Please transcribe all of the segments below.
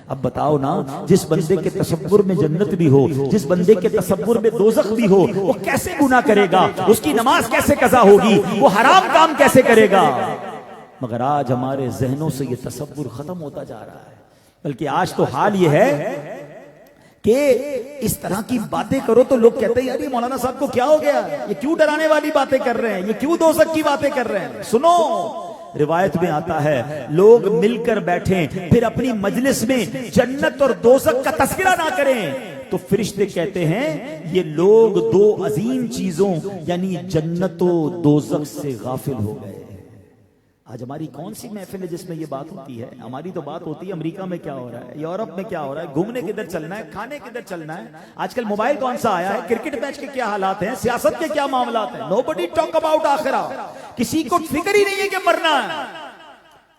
اب بتاؤ نا، جس بندے کے تصور میں جنت بھی ہو، جس بندے کے تصور میں دوزخ بھی ہو، وہ کیسے گناہ کرے گا؟ اس کی نماز کیسے قضا ہوگی؟ وہ حرام کام کیسے کرے گا؟ مگر آج ہمارے ذہنوں سے یہ تصور ختم ہوتا جا رہا ہے، بلکہ آج تو حال یہ ہے کہ اس طرح کی باتیں کرو تو لوگ کہتے ہیں یار یہ مولانا صاحب کو کیا ہو گیا، یہ کیوں ڈرانے والی باتیں کر رہے ہیں، یہ کیوں دوزخ کی باتیں کر رہے ہیں؟ سنو، روایت میں آتا ہے لوگ مل کر بیٹھیں پھر اپنی مجلس میں جنت اور دوزخ کا تذکرہ نہ کریں تو فرشتے کہتے ہیں یہ لوگ دو عظیم چیزوں یعنی جنت و دوزخ سے غافل ہو گئے۔ آج ہماری کون سی محفل ہے جس میں یہ بات ہوتی ہے؟ ہماری تو بات ہوتی ہے امریکہ میں کیا ہو رہا ہے، یورپ میں کیا ہو رہا ہے، گھومنے کدھر چلنا ہے، کھانے کدھر چلنا ہے، آج کل موبائل کون سا آیا ہے، کرکٹ میچ کے کیا حالات ہیں، سیاست کے کیا معاملات ہیں۔ Nobody talk about آخرہ، کسی کو فکر ہی نہیں ہے کہ مرنا ہے۔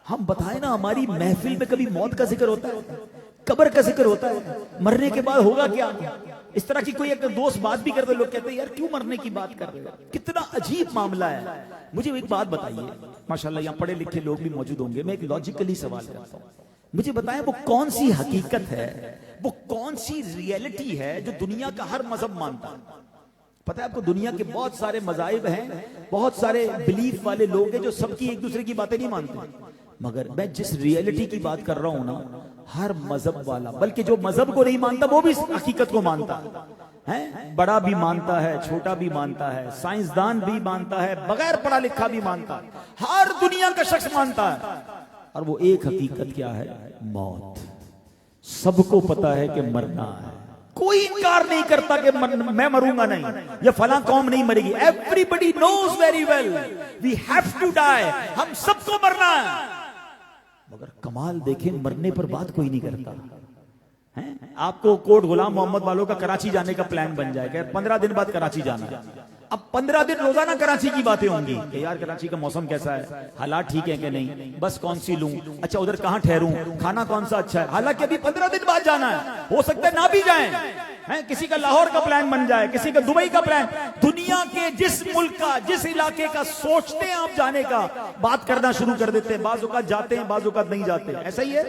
ہم بتائیں نا، ہماری محفل میں کبھی موت کا ذکر ہوتا ہے، قبر کا ذکر ہوتا ہے، مرنے کے بعد ہوگا کیا؟ اس طرح کی کوئی ایک دوست بات بھی کرتے، لوگ کہتے ہیں یار کیوں مرنے کی بات کر رہے ہیں، کتنا عجیب معاملہ ہے۔ مجھے ایک بات بتائیے، ماشاءاللہ یہاں پڑھے لکھے لوگ بھی موجود ہوں گے، میں ایک لاجیکلی سوال کرتا ہوں، مجھے بتائیں وہ کون سی حقیقت ہے، وہ کون سی ریئلٹی ہے جو دنیا کا ہر مذہب مانتا ہے؟ پتہ ہے آپ کو دنیا کے بہت سارے مذاہب ہیں، بہت سارے بلیف والے لوگ ہیں جو سب کی ایک دوسرے کی باتیں نہیں مانتے، مگر میں جس ریئلٹی کی بات کر رہا ہوں نا، ہر مذہب والا، بلکہ جو مذہب کو نہیں مانتا وہ بھی حقیقت کو مانتا ہے، بڑا بھی مانتا ہے، چھوٹا بھی مانتا ہے، سائنسدان بھی مانتا ہے، بغیر پڑھا لکھا بھی مانتا ہے، ہر دنیا کا شخص مانتا ہے، اور وہ ایک حقیقت کیا ہے؟ موت۔ سب کو پتا ہے کہ مرنا ہے، کوئی انکار نہیں کرتا کہ میں مروں گا نہیں، یا فلاں قوم نہیں مرے گی۔ Everybody knows very well we have to die، ہم سب کو مرنا ہے، مگر کمال دیکھیں مرنے پر بات کوئی نہیں کرتا۔ آپ کو کوٹ غلام محمد والوں کا کراچی جانے کا پلان بن جائے کہ 15 دن بعد کراچی جانا ہے، اب 15 دن روزانہ کراچی کی باتیں ہوں گی کہ یار کراچی کا موسم کیسا ہے، حالات ٹھیک ہیں کہ نہیں، بس کون سی لوں، اچھا ادھر کہاں ٹھہروں، کھانا کون سا اچھا ہے، حالانکہ ابھی 15 دن بعد جانا ہے، ہو سکتا ہے نہ بھی جائیں، کسی کا لاہور کا پلان بن جائے، کسی کا دبئی کا پلان، دنیا کے جس ملک کا جس علاقے کا سوچتے ہیں آپ جانے کا، بات کرنا شروع کر دیتے ہیں، بعض اوقات جاتے ہیں بعض اوقات نہیں جاتے، ایسا ہی ہے۔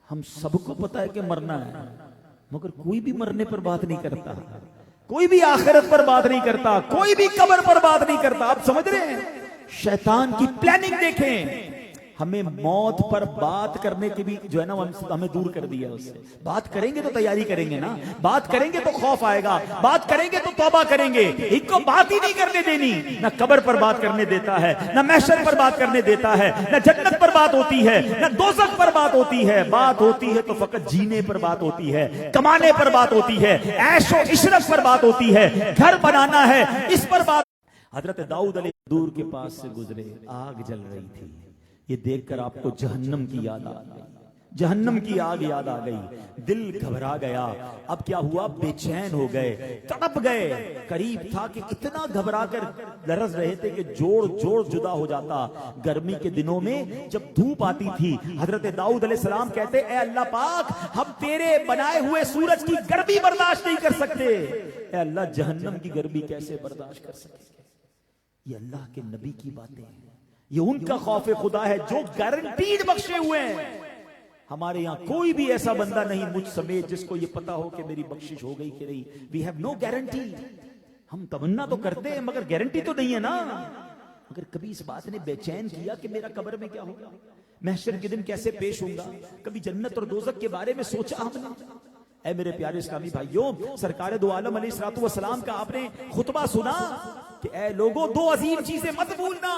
ہم سب کو پتا ہے کہ مرنا ہے، مگر کوئی بھی مرنے پر بات نہیں کرتا، کوئی بھی آخرت پر بات نہیں کرتا، کوئی بھی قبر پر بات نہیں کرتا۔ آپ سمجھ رہے ہیں؟ شیطان کی پلاننگ دیکھیں، ہمیں موت پر بات کرنے کے بھی جو ہے نا ہمیں دور کر دیا اس سے۔ بات کریں گے تو تیاری کریں گے نا، بات کریں گے تو خوف آئے گا، بات کریں گے تو توبہ کریں گے، ان کو بات ہی نہیں کرنے دینی، نہ قبر پر بات کرنے دیتا ہے، نہ محشر پر بات کرنے دیتا ہے، نہ جنت پر بات ہوتی ہے، نہ دوزخ پر بات ہوتی ہے، بات ہوتی ہے تو فقط جینے پر بات ہوتی ہے، کمانے پر بات ہوتی ہے، عیش و عشرت پر بات ہوتی ہے، گھر بنانا ہے اس پر بات۔ حضرت داؤد علیہ دور کے پاس سے گزرے، آگ جل رہی تھی، یہ دیکھ کر آپ کو جہنم کی یاد آ گئی، جہنم کی آگ یاد آ گئی، دل گھبرا گیا۔ اب کیا ہوا؟ بے چین ہو گئے، تڑپ گئے، قریب تھا کہ اتنا گھبرا کر لرز رہے تھے کہ جوڑ جدا ہو جاتا۔ گرمی کے دنوں میں جب دھوپ آتی تھی، حضرت داؤد علیہ السلام کہتے اے اللہ پاک، ہم تیرے بنائے ہوئے سورج کی گرمی برداشت نہیں کر سکتے، اے اللہ جہنم کی گرمی کیسے برداشت کر سکتے؟ یہ اللہ کے نبی کی باتیں ہیں، یہ ان کا خوف خدا ہے جو گارنٹیڈ بخشے ہوئے ہیں۔ ہمارے یہاں کوئی بھی ایسا بندہ نہیں مجھ سمیت جس کو یہ پتا ہو کہ میری بخشش ہو گئی کہ نہیں۔ وی ہیو نو گارنٹی، ہم تمنا تو کرتے ہیں مگر گارنٹی تو نہیں ہے نا۔ مگر کبھی اس بات نے بے چین کیا کہ میرا قبر میں کیا ہوگا، محشر کے دن کیسے پیش ہوں گا، کبھی جنت اور دوزخ کے بارے میں سوچا ہم نے؟ اے میرے پیارے اسلامی بھائیوں، سرکار دو عالم علیہ الصلوۃ والسلام کا آپ نے خطبہ سنا کہ اے لوگوں دو عظیم چیزیں مت بھولنا،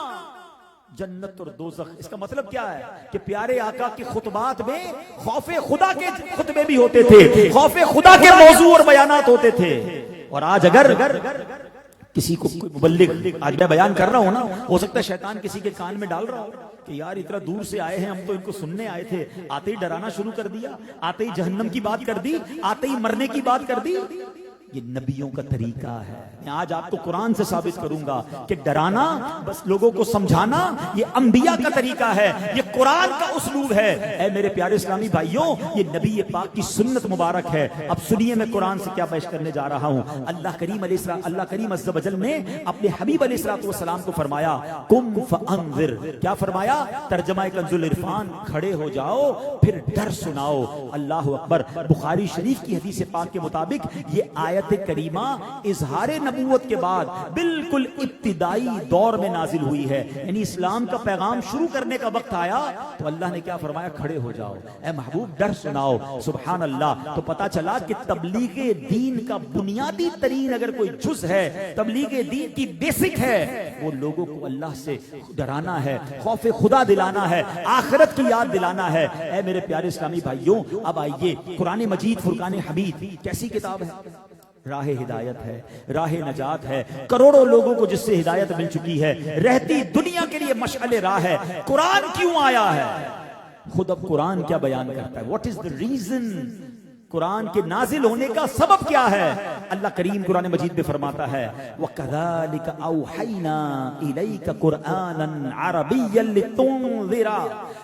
جنت اور دوزخ۔ اس کا مطلب کیا ہے کہ پیارے آقا کے خطبات میں خوف خدا کے خطبے بھی ہوتے تھے، خوف خدا کے موضوع اور بیانات ہوتے تھے۔ اور آج اگر کسی کو مبلغ، آج میں بیان کر رہا ہوں نا، ہو سکتا ہے شیطان کسی کے کان میں ڈال رہا ہو کہ یار اتنا دور سے آئے ہیں، ہم تو ان کو سننے آئے تھے، آتے ہی ڈرانا شروع کر دیا، آتے ہی جہنم کی بات کر دی، آتے ہی مرنے کی بات کر دی۔ یہ نبیوں کا طریقہ ہے. میں آج آپ کو قرآن سے ثابت کروں گا کہ ڈرانا، بس لوگوں کو سمجھانا، یہ انبیاء کا طریقہ ہے، یہ قرآن کا اسلوب ہے. اے میرے پیارے اسلامی بھائیوں، یہ نبی پاک کی سنت مبارک ہے. اب سنیے میں قرآن سے کیا پیش کرنے جا رہا ہوں. اللہ کریم عز و جل نے اپنے حبیب علیہ الصلوۃ والسلام کو فرمایا قم فانذر. کیا فرمایا؟ ترجمہ کنز العرفان، کھڑے ہو جاؤ پھر ڈر سناؤ. اللہ اکبر. بخاری شریف کی حدیث پاک کے مطابق یہ آیت کریمہ اظہار نبوت کے بعد بالکل ابتدائی دور میں نازل ہوئی ہے. یعنی اسلام کا پیغام شروع کرنے کا وقت آیا تو اللہ نے کیا فرمایا؟ کھڑے ہو جاؤ اے محبوب، ڈر سناؤ. سبحان اللہ. تو پتا چلا کہ تبلیغ دین کا بنیادی ترین اگر کوئی جز ہے، تبلیغ دین کی بیسک ہے، وہ لوگوں کو اللہ سے ڈرانا ہے، خوف خدا دلانا ہے، آخرت کی یاد دلانا ہے. اے میرے پیارے اسلامی بھائیوں، اب آئیے قرآن مجید فرقان حمید کیسی کتاب ہے؟ راہ ہدایت ہے، راہ نجات ہے. کروڑوں لوگوں کو جس سے ہدایت مل چکی ہے، رہتی دنیا کے لیے مشعل راہ ہے. قرآن کیوں آیا ہے؟ خود اب قرآن کیا بیان کرتا ہے؟ What is the reason? قرآن کے نازل ہونے کا سبب کیا ہے؟ اللہ کریم قرآن مجید میں فرماتا ہے وَكَذَلِكَ أَوْحَيْنَا إِلَيْكَ قُرْآنًا عَرَبِيًّا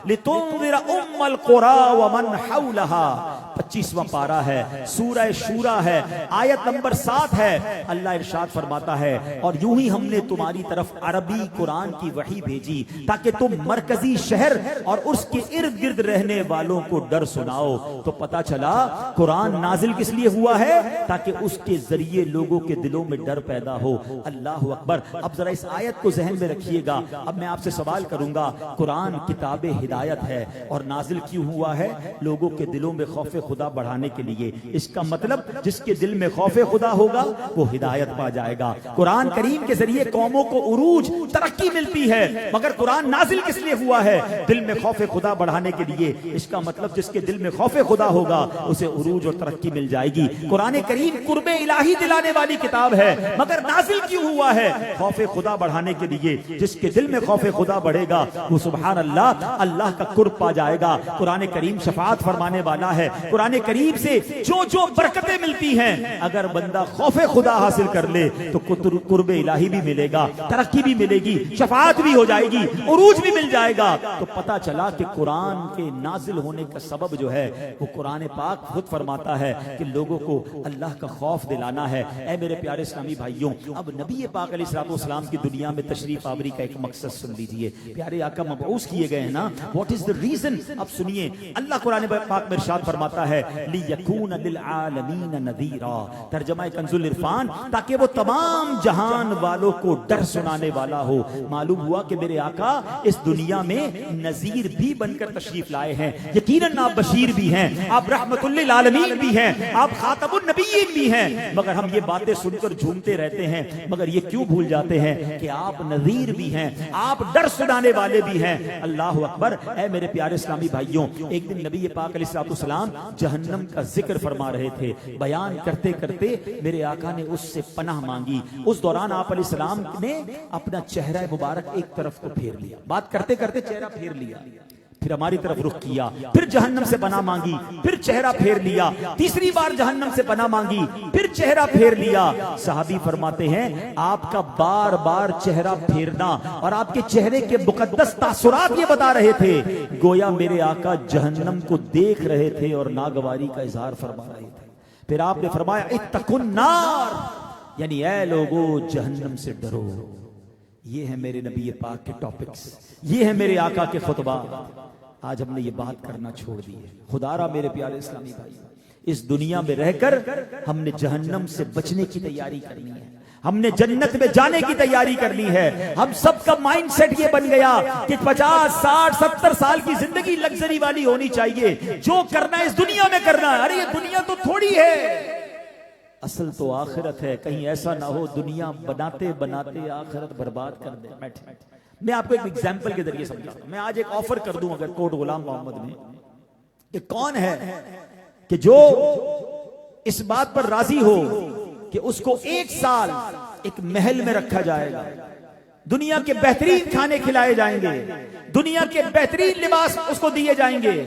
لِتُنذِرَ أُمَّ الْقُرَىٰ وَمَنْ حَوْلَهَا. 25واں پارہ ہے، سورہ شورى ہے، آیت نمبر 7 ہے. اللہ ارشاد فرماتا ہے اور یوں ہی ہم نے تمہاری طرف عربی قرآن کی وحی بھیجی تاکہ تم مرکزی شہر اور اس کے ارد گرد رہنے والوں کو ڈر سناؤ. تو پتا چلا قرآن نازل کس لیے ہوا ہے؟ تاکہ اس کے ذریعے لوگوں کے دلوں میں ڈر پیدا ہو. اللہ اکبر. اب ذرا اس آیت کو ذہن میں رکھیے گا. اب میں آپ سے سوال کروں گا، قرآن کتاب ہدایت ہے اور نازل کیوں ہوا ہے؟ لوگوں کے دلوں میں خوف خدا بڑھانے کے لیے. اس کا مطلب جس کے دل میں خوف خدا ہوگا وہ ہدایت پا جائے گا. قرآن کریم کے ذریعے قوموں کو عروج، ترقی ملتی ہے. مگر قرآن نازل کس لیے ہوا ہے؟ دل میں خوف خدا بڑھانے کے لیے. اس کا مطلب جس کے دل میں خوف خدا ہوگا اسے عروج اور ترقی مل جائے گی. قرآن کریم قرب الہی دلانے والی کتاب ہے. مگر نازل کیوں ہوا ہے؟ خوف خدا بڑھانے کے لیے. جس کے دل میں خوف خدا بڑھے گا وہ سبحان اللہ اللہ کا قرب پا جائے گا. قرآن کریم شفاعت فرمانے والا ہے. قرآن کریم سے جو برکتیں ملتی ہیں، اگر بندہ خوف خدا حاصل کر لے تو قرب الہی بھی ملے گا، ترقی بھی ملے گی، شفاعت بھی ہو جائے گی، عروج بھی مل جائے گا. تو پتا چلا کہ قرآن کے نازل ہونے کا سبب جو ہے وہ قرآن پاک خود فرماتا ہے کہ لوگوں کو اللہ کا خوف دلانا ہے. اے میرے پیارے اسلامی بھائیوں، اب نبی پاک علیہ الصلوۃ والسلام کی دنیا میں تشریف آوری کا ایک مقصد سن لیجیے. پیارے آقا مبعوث کیے گئے ہیں نا. What is the reason? اب سنیے. اللہ قرآن پاک میں ارشاد فرماتا ہے لِيَكُونَ لِلْعَالَمِينَ نَذِيرًا. ترجمہ کنز العرفان، تاکہ وہ تمام جہان والوں کو ڈر سنانے والا ہو. معلوم ہوا کہ میرے آقا اس دنیا میں نذیر بھی بن کر تشریف لائے ہیں. یقیناً آپ بشیر بھی ہیں، آپ رحمت للعالمین بھی ہیں، آپ خاتم النبیین بھی ہیں. مگر ہم یہ باتیں سن کر جھومتے رہتے ہیں، مگر یہ کیوں بھول جاتے ہیں کہ آپ نذیر بھی ہیں، آپ ڈر سنانے والے بھی ہیں. اللہ اکبر. اے میرے پیارے اسلامی بھائیوں، ایک دن نبی پاک علیہ الصلوۃ والسلام جہنم کا ذکر فرما رہے تھے. بیان کرتے کرتے میرے آقا نے اس سے پناہ مانگی. اس دوران آپ علیہ السلام نے اپنا چہرہ مبارک ایک طرف کو پھیر لیا. بات کرتے کرتے چہرہ پھیر لیا، پھر ہماری طرف رخ کیا، پھر جہنم سے پناہ مانگی، پھر چہرہ پھیر لیا. تیسری بار جہنم سے پناہ مانگی، پھر چہرہ پھیر لیا. صحابی فرماتے ہیں آپ کا بار بار چہرہ پھیرنا اور آپ کے چہرے کے مقدس تاثرات یہ بتا رہے تھے گویا میرے آقا جہنم کو دیکھ رہے تھے اور ناگواری کا اظہار فرما رہے تھے. پھر آپ نے فرمایا اتقوا النار، یعنی اے لوگو جہنم سے ڈرو. یہ ہے میرے نبی پاک کے ٹاپکس، یہ ہے میرے آقا کے خطبات. آج ہم نے یہ بات کرنا چھوڑ دی ہے. خدا را میرے پیارے اسلامی بھائی، اس دنیا میں رہ کر ہم نے جہنم سے بچنے کی تیاری کرنی ہے، ہم نے جنت میں جانے کی تیاری کرنی ہے. ہم سب کا مائنڈ سیٹ یہ بن گیا کہ 50 60 70 سال کی زندگی لگژری والی ہونی چاہیے. جو کرنا ہے اس دنیا میں کرنا ہے. ارے یہ دنیا تو تھوڑی ہے، اصل تو آخرت ہے. کہیں ایسا نہ ہو دنیا بناتے بناتے آخرت برباد کر دے. میں آپ کو ایک ایگزامپل کے ذریعے سمجھاتا ہوں. میں آج ایک آفر کر دوں اگر کوٹ غلام محمد میں کہ کون ہے کہ جو اس بات پر راضی ہو کہ اس کو 1 سال ایک محل میں رکھا جائے گا، دنیا کے بہترین کھانے کھلائے جائیں گے، دنیا کے بہترین لباس اس کو دیے جائیں گے،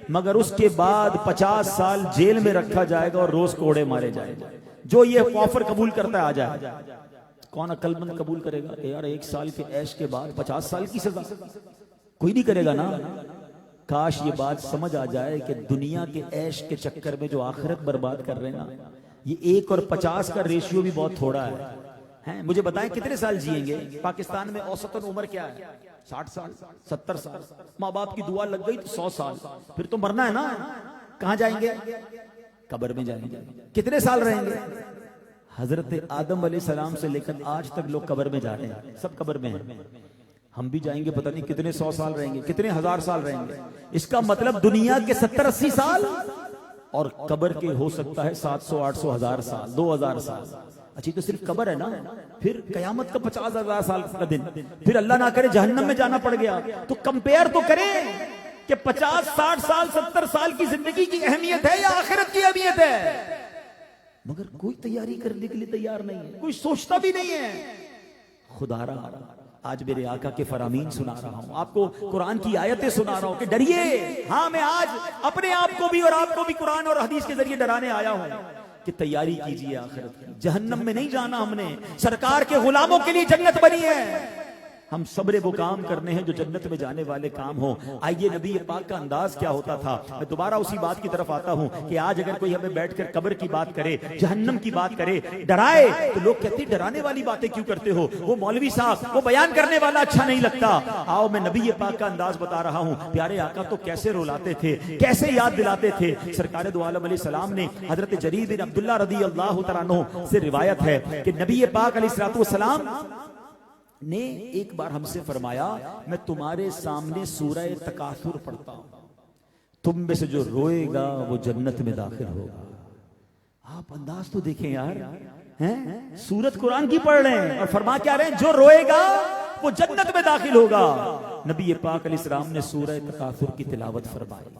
مگر اس کے بعد 50 سال جیل میں رکھا جائے گا اور روز کوڑے مارے جائیں گے. جو یہ آفر قبول کرتا ہے آ جائے. کون عقل مند قبول کرے گا کہ یار 1 سال کے عیش کے بعد 50 سال کی سزا؟ کوئی نہیں کرے گا نا. کاش یہ بات سمجھ آ جائے کہ دنیا کے عیش کے چکر میں جو آخرت برباد کر رہے ہیں نا، یہ 1 اور 50 کا ریشیو بھی بہت تھوڑا ہے. مجھے بتائیں کتنے سال جئیں گے؟ پاکستان میں اوسطاً عمر کیا ہے؟ 60 سال 70 سال. ماں باپ کی دعا لگ گئی تو 100 سال. پھر تو مرنا ہے نا. کہاں جائیں گے؟ قبر میں جائیں گے. کتنے سال رہیں گے؟ حضرت آدم علیہ السلام سے لے کر آج تک لوگ قبر میں جا رہے ہیں، سب قبر میں ہیں. ہم بھی جائیں گے، پتہ نہیں کتنے 100 سال رہیں گے، کتنے 1000 سال رہیں گے. اس کا مطلب دنیا کے 70-80 سال اور قبر کے ہو سکتا ہے 700-800 1000 سال، 2000 سال. اچھی تو صرف قبر ہے نا. پھر قیامت کا 50,000 سال کا دن، پھر اللہ نہ کرے جہنم میں جانا پڑ گیا. تو کمپیئر تو کریں کہ 50-60 سال 70 سال کی زندگی کی اہمیت ہے یا آخرت کی اہمیت ہے. مگر کوئی تیاری کرنے کے لیے تیار نہیں ہے، کوئی سوچتا بھی نہیں ہے. خدا را آج میرے آقا کے فرامین سنا رہا ہوں، آپ کو قرآن کی آیتیں سنا رہا ہوں کہ ڈریے. ہاں میں آج اپنے آپ کو بھی اور آپ کو بھی قرآن اور حدیث کے ذریعے ڈرانے آیا ہوں کہ تیاری کیجئے آخرت کی. جہنم میں نہیں جانا ہم نے، سرکار کے غلاموں کے لیے جنت بنی ہے. ہم صبر وہ کام کرنے ہیں جو جنت میں جانے والے کام ہوں. آئیے نبی پاک کا انداز کیا ہوتا تھا. میں دوبارہ اسی بات کی طرف آتا ہوں کہ آج اگر کوئی ہمیں بیٹھ کر قبر کی بات کرے، جہنم کی بات کرے، ڈرائے، تو لوگ کہتے ہیں ڈرانے والی باتیں کیوں کرتے ہو؟ وہ مولوی صاحب، وہ بیان کرنے والا اچھا نہیں لگتا. آؤ میں نبی پاک کا انداز بتا رہا ہوں. پیارے آقا تو کیسے رلاتے تھے، کیسے یاد دلاتے تھے. سرکار دو عالم علیہ السلام نے حضرت جریر بن عبداللہ رضی اللہ تعالیٰ عنہ سے روایت ہے کہ نبی پاک علیہ السلام نے ایک بار ہم سے فرمایا، میں تمہارے سامنے سورہ تکاثر پڑھتا ہوں، تم میں سے جو روئے گا وہ جنت میں داخل ہوگا. آپ انداز تو دیکھیں یار، سورت قرآن کی پڑھ رہے ہیں اور فرما کیا رہے ہیں؟ جو روئے گا وہ جنت میں داخل ہوگا. نبی پاک علیہ السلام نے سورہ تکاثر کی تلاوت فرمائی.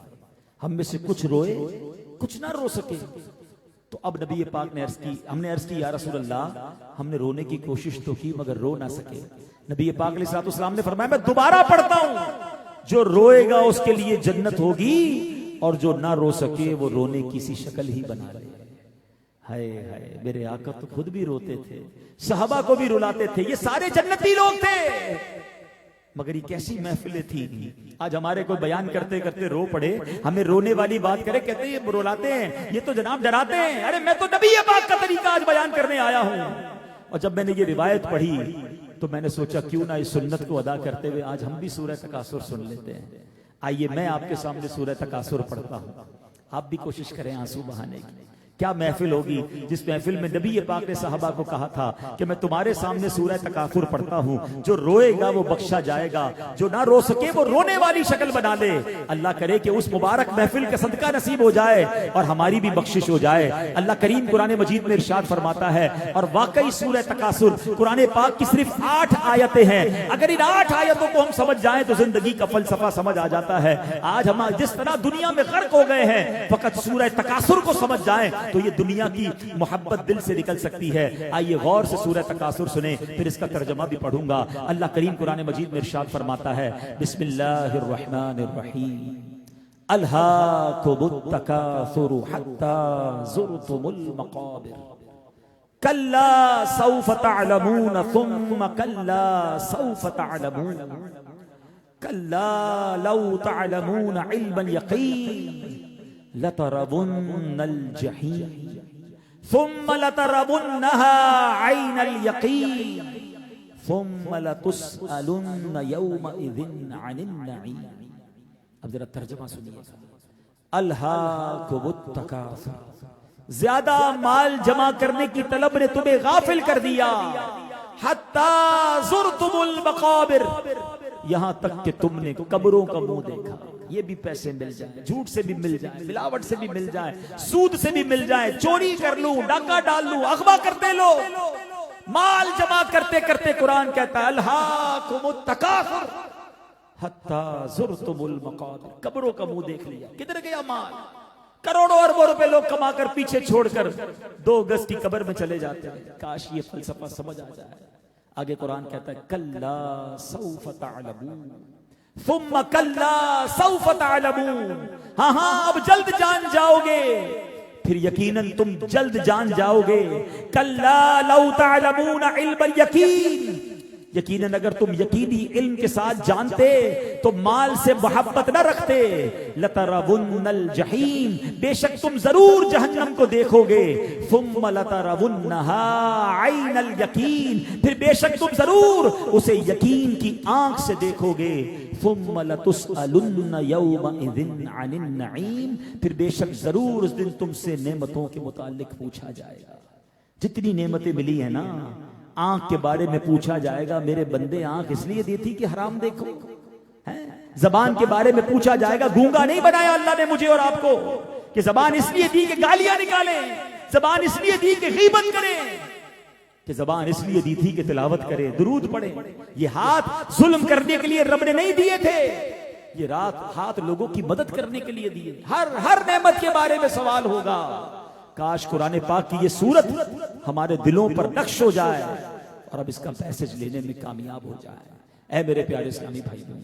ہم میں سے کچھ روئے، کچھ نہ رو سکے. تو اب نبی پاک نے عرض کی، ہم نے عرض کی یا رسول اللہ ہم نے رونے کی کوشش تو کی مگر رو نہ سکے. نبی پاک علیہ السلام نے فرمایا میں دوبارہ پڑھتا ہوں، جو روئے گا اس کے لیے جنت ہوگی اور جو نہ رو سکے وہ رونے کی سی شکل ہی بنا لے. ہائے ہائے، میرے آقا تو خود بھی روتے تھے، صحابہ کو بھی رلاتے تھے. یہ سارے جنتی لوگ تھے. مگر یہ کیسی محفلیں تھی. آج ہمارے کوئی بیان کرتے کرتے رو پڑے، ہمیں رونے والی بات کرے، کہتے ہیں یہ رلاتے ہیں، یہ تو جناب ڈراتے ہیں. ارے میں تو نبی پاک کا طریقہ آج بیان کرنے آیا ہوں. اور جب میں نے یہ روایت پڑھی تو میں نے سوچا کیوں نہ اس سنت کو ادا کرتے ہوئے آج ہم بھی سورہ تکاثر سن لیتے ہیں. آئیے میں آپ کے سامنے سورہ تکاثر پڑھتا ہوں، آپ بھی کوشش کریں آنسو بہانے کی. کیا محفل ہوگی جس محفل میں نبی پاک نے صحابہ کو کہا تھا کہ میں تمہارے سامنے سورہ تکاثر پڑھتا ہوں، جو روئے گا وہ بخشا جائے گا، جو نہ رو سکے وہ رونے والی شکل بنا لے. اللہ کرے کہ اس مبارک محفل کا صدقہ نصیب ہو جائے اور ہماری بھی بخشش ہو جائے. اللہ کریم قرآن مجید میں ارشاد فرماتا ہے، اور واقعی سورہ تکاثر قرآن پاک کی صرف 8 آیتیں ہیں. اگر ان 8 آیتوں کو ہم سمجھ جائیں تو زندگی کا فلسفہ سمجھ آ جاتا ہے. آج ہم جس طرح دنیا میں غرق ہو گئے ہیں، فقط سورہ تکاثر کو سمجھ جائیں تو یہ دنیا کی محبت دل سے نکل سکتی ہے. آئیے غور سے سورہ تکاثر سنیں، پھر اس کا ترجمہ بھی پڑھوں گا. اللہ کریم قرآن مجید میں ارشاد فرماتا ہے، بسم اللہ الرحمن الرحیم، الہاکم التکاثر حتی زرتم المقابر کلا سوف تعلمون ثم کلا سوف تعلمون کلا لو تعلمون علم الیقین لترون الجحیم ثم لترونها عین الیقین ثم لتسألن یومئذ عن النعیم. اب ذرا ترجمہ سنیے. الہاکم التکاثر، زیادہ مال جمع کرنے کی طلب نے تمہیں غافل کر دیا. حتی زرتم المقابر، یہاں تک کہ تم نے قبروں کا منہ دیکھا. یہ بھی پیسے مل جائیں، جھوٹ سے بھی مل جائیں، ملاوٹ سے بھی مل جائیں، سود سے بھی مل جائیں، چوری کر لوں، ڈاکہ ڈال لوں، اغوا کرتے لو، مال جمع کرتے کرتے قرآن کہتا ہے الہاکم التکاثر حتی زرتم المقابر، قبروں کا منہ دیکھ لیا. کدھر گیا مال؟ کروڑوں اربوں روپے لوگ کما کر پیچھے چھوڑ کر 2 گز کی قبر میں چلے جاتے ہیں. کاش یہ فلسفہ سمجھ آ جائے. آگے قرآن کہتا ہے کلا سوف تعلمون ثم کلا سوف تعلمون، ہاں اب جلد جان جاؤ گے. پھر یقیناً تم جلد جان جاؤ گے. کلا لو تعلمون علم الیقین، یقیناً اگر تم یقینی علم کے ساتھ جانتے تو مال سے محبت نہ رکھتے. لترون الجحیم، بے شک تم ضرور جہنم کو دیکھو گے. ثم لترونها عین الیقین، پھر بے شک تم ضرور اسے یقین کی آنکھ سے دیکھو گے. ثم لتسألن یومئذ عن النعیم، پھر بے شک ضرور اس دن تم سے نعمتوں کے متعلق پوچھا جائے گا. جتنی نعمتیں ملی ہیں نا، آنکھ کے بارے میں پوچھا جائے گا. میرے بندے آنکھ اس لیے دی تھی کہ حرام دیکھو. زبان کے بارے میں پوچھا جائے گا. گونگا نہیں بنایا اللہ نے مجھے اور آپ کو کہ زبان اس لیے دی کہ گالیاں نکالیں، زبان اس لیے دی کہ غیبت کریں، کہ زبان اس لیے دی تھی کہ تلاوت کرے، درود پڑھے. یہ ہاتھ ظلم کرنے کے لیے رب نے نہیں دیے تھے، یہ ہاتھ لوگوں کی مدد کرنے کے لیے دیے. ہر نعمت کے بارے میں سوال ہوگا. کاش قرآن پاک کی یہ سورت ہمارے دلوں پر نقش ہو جائے اور اب اس کا میسج لینے میں کامیاب ہو جائے. اے میرے پیارے اسلامی بھائی بہن،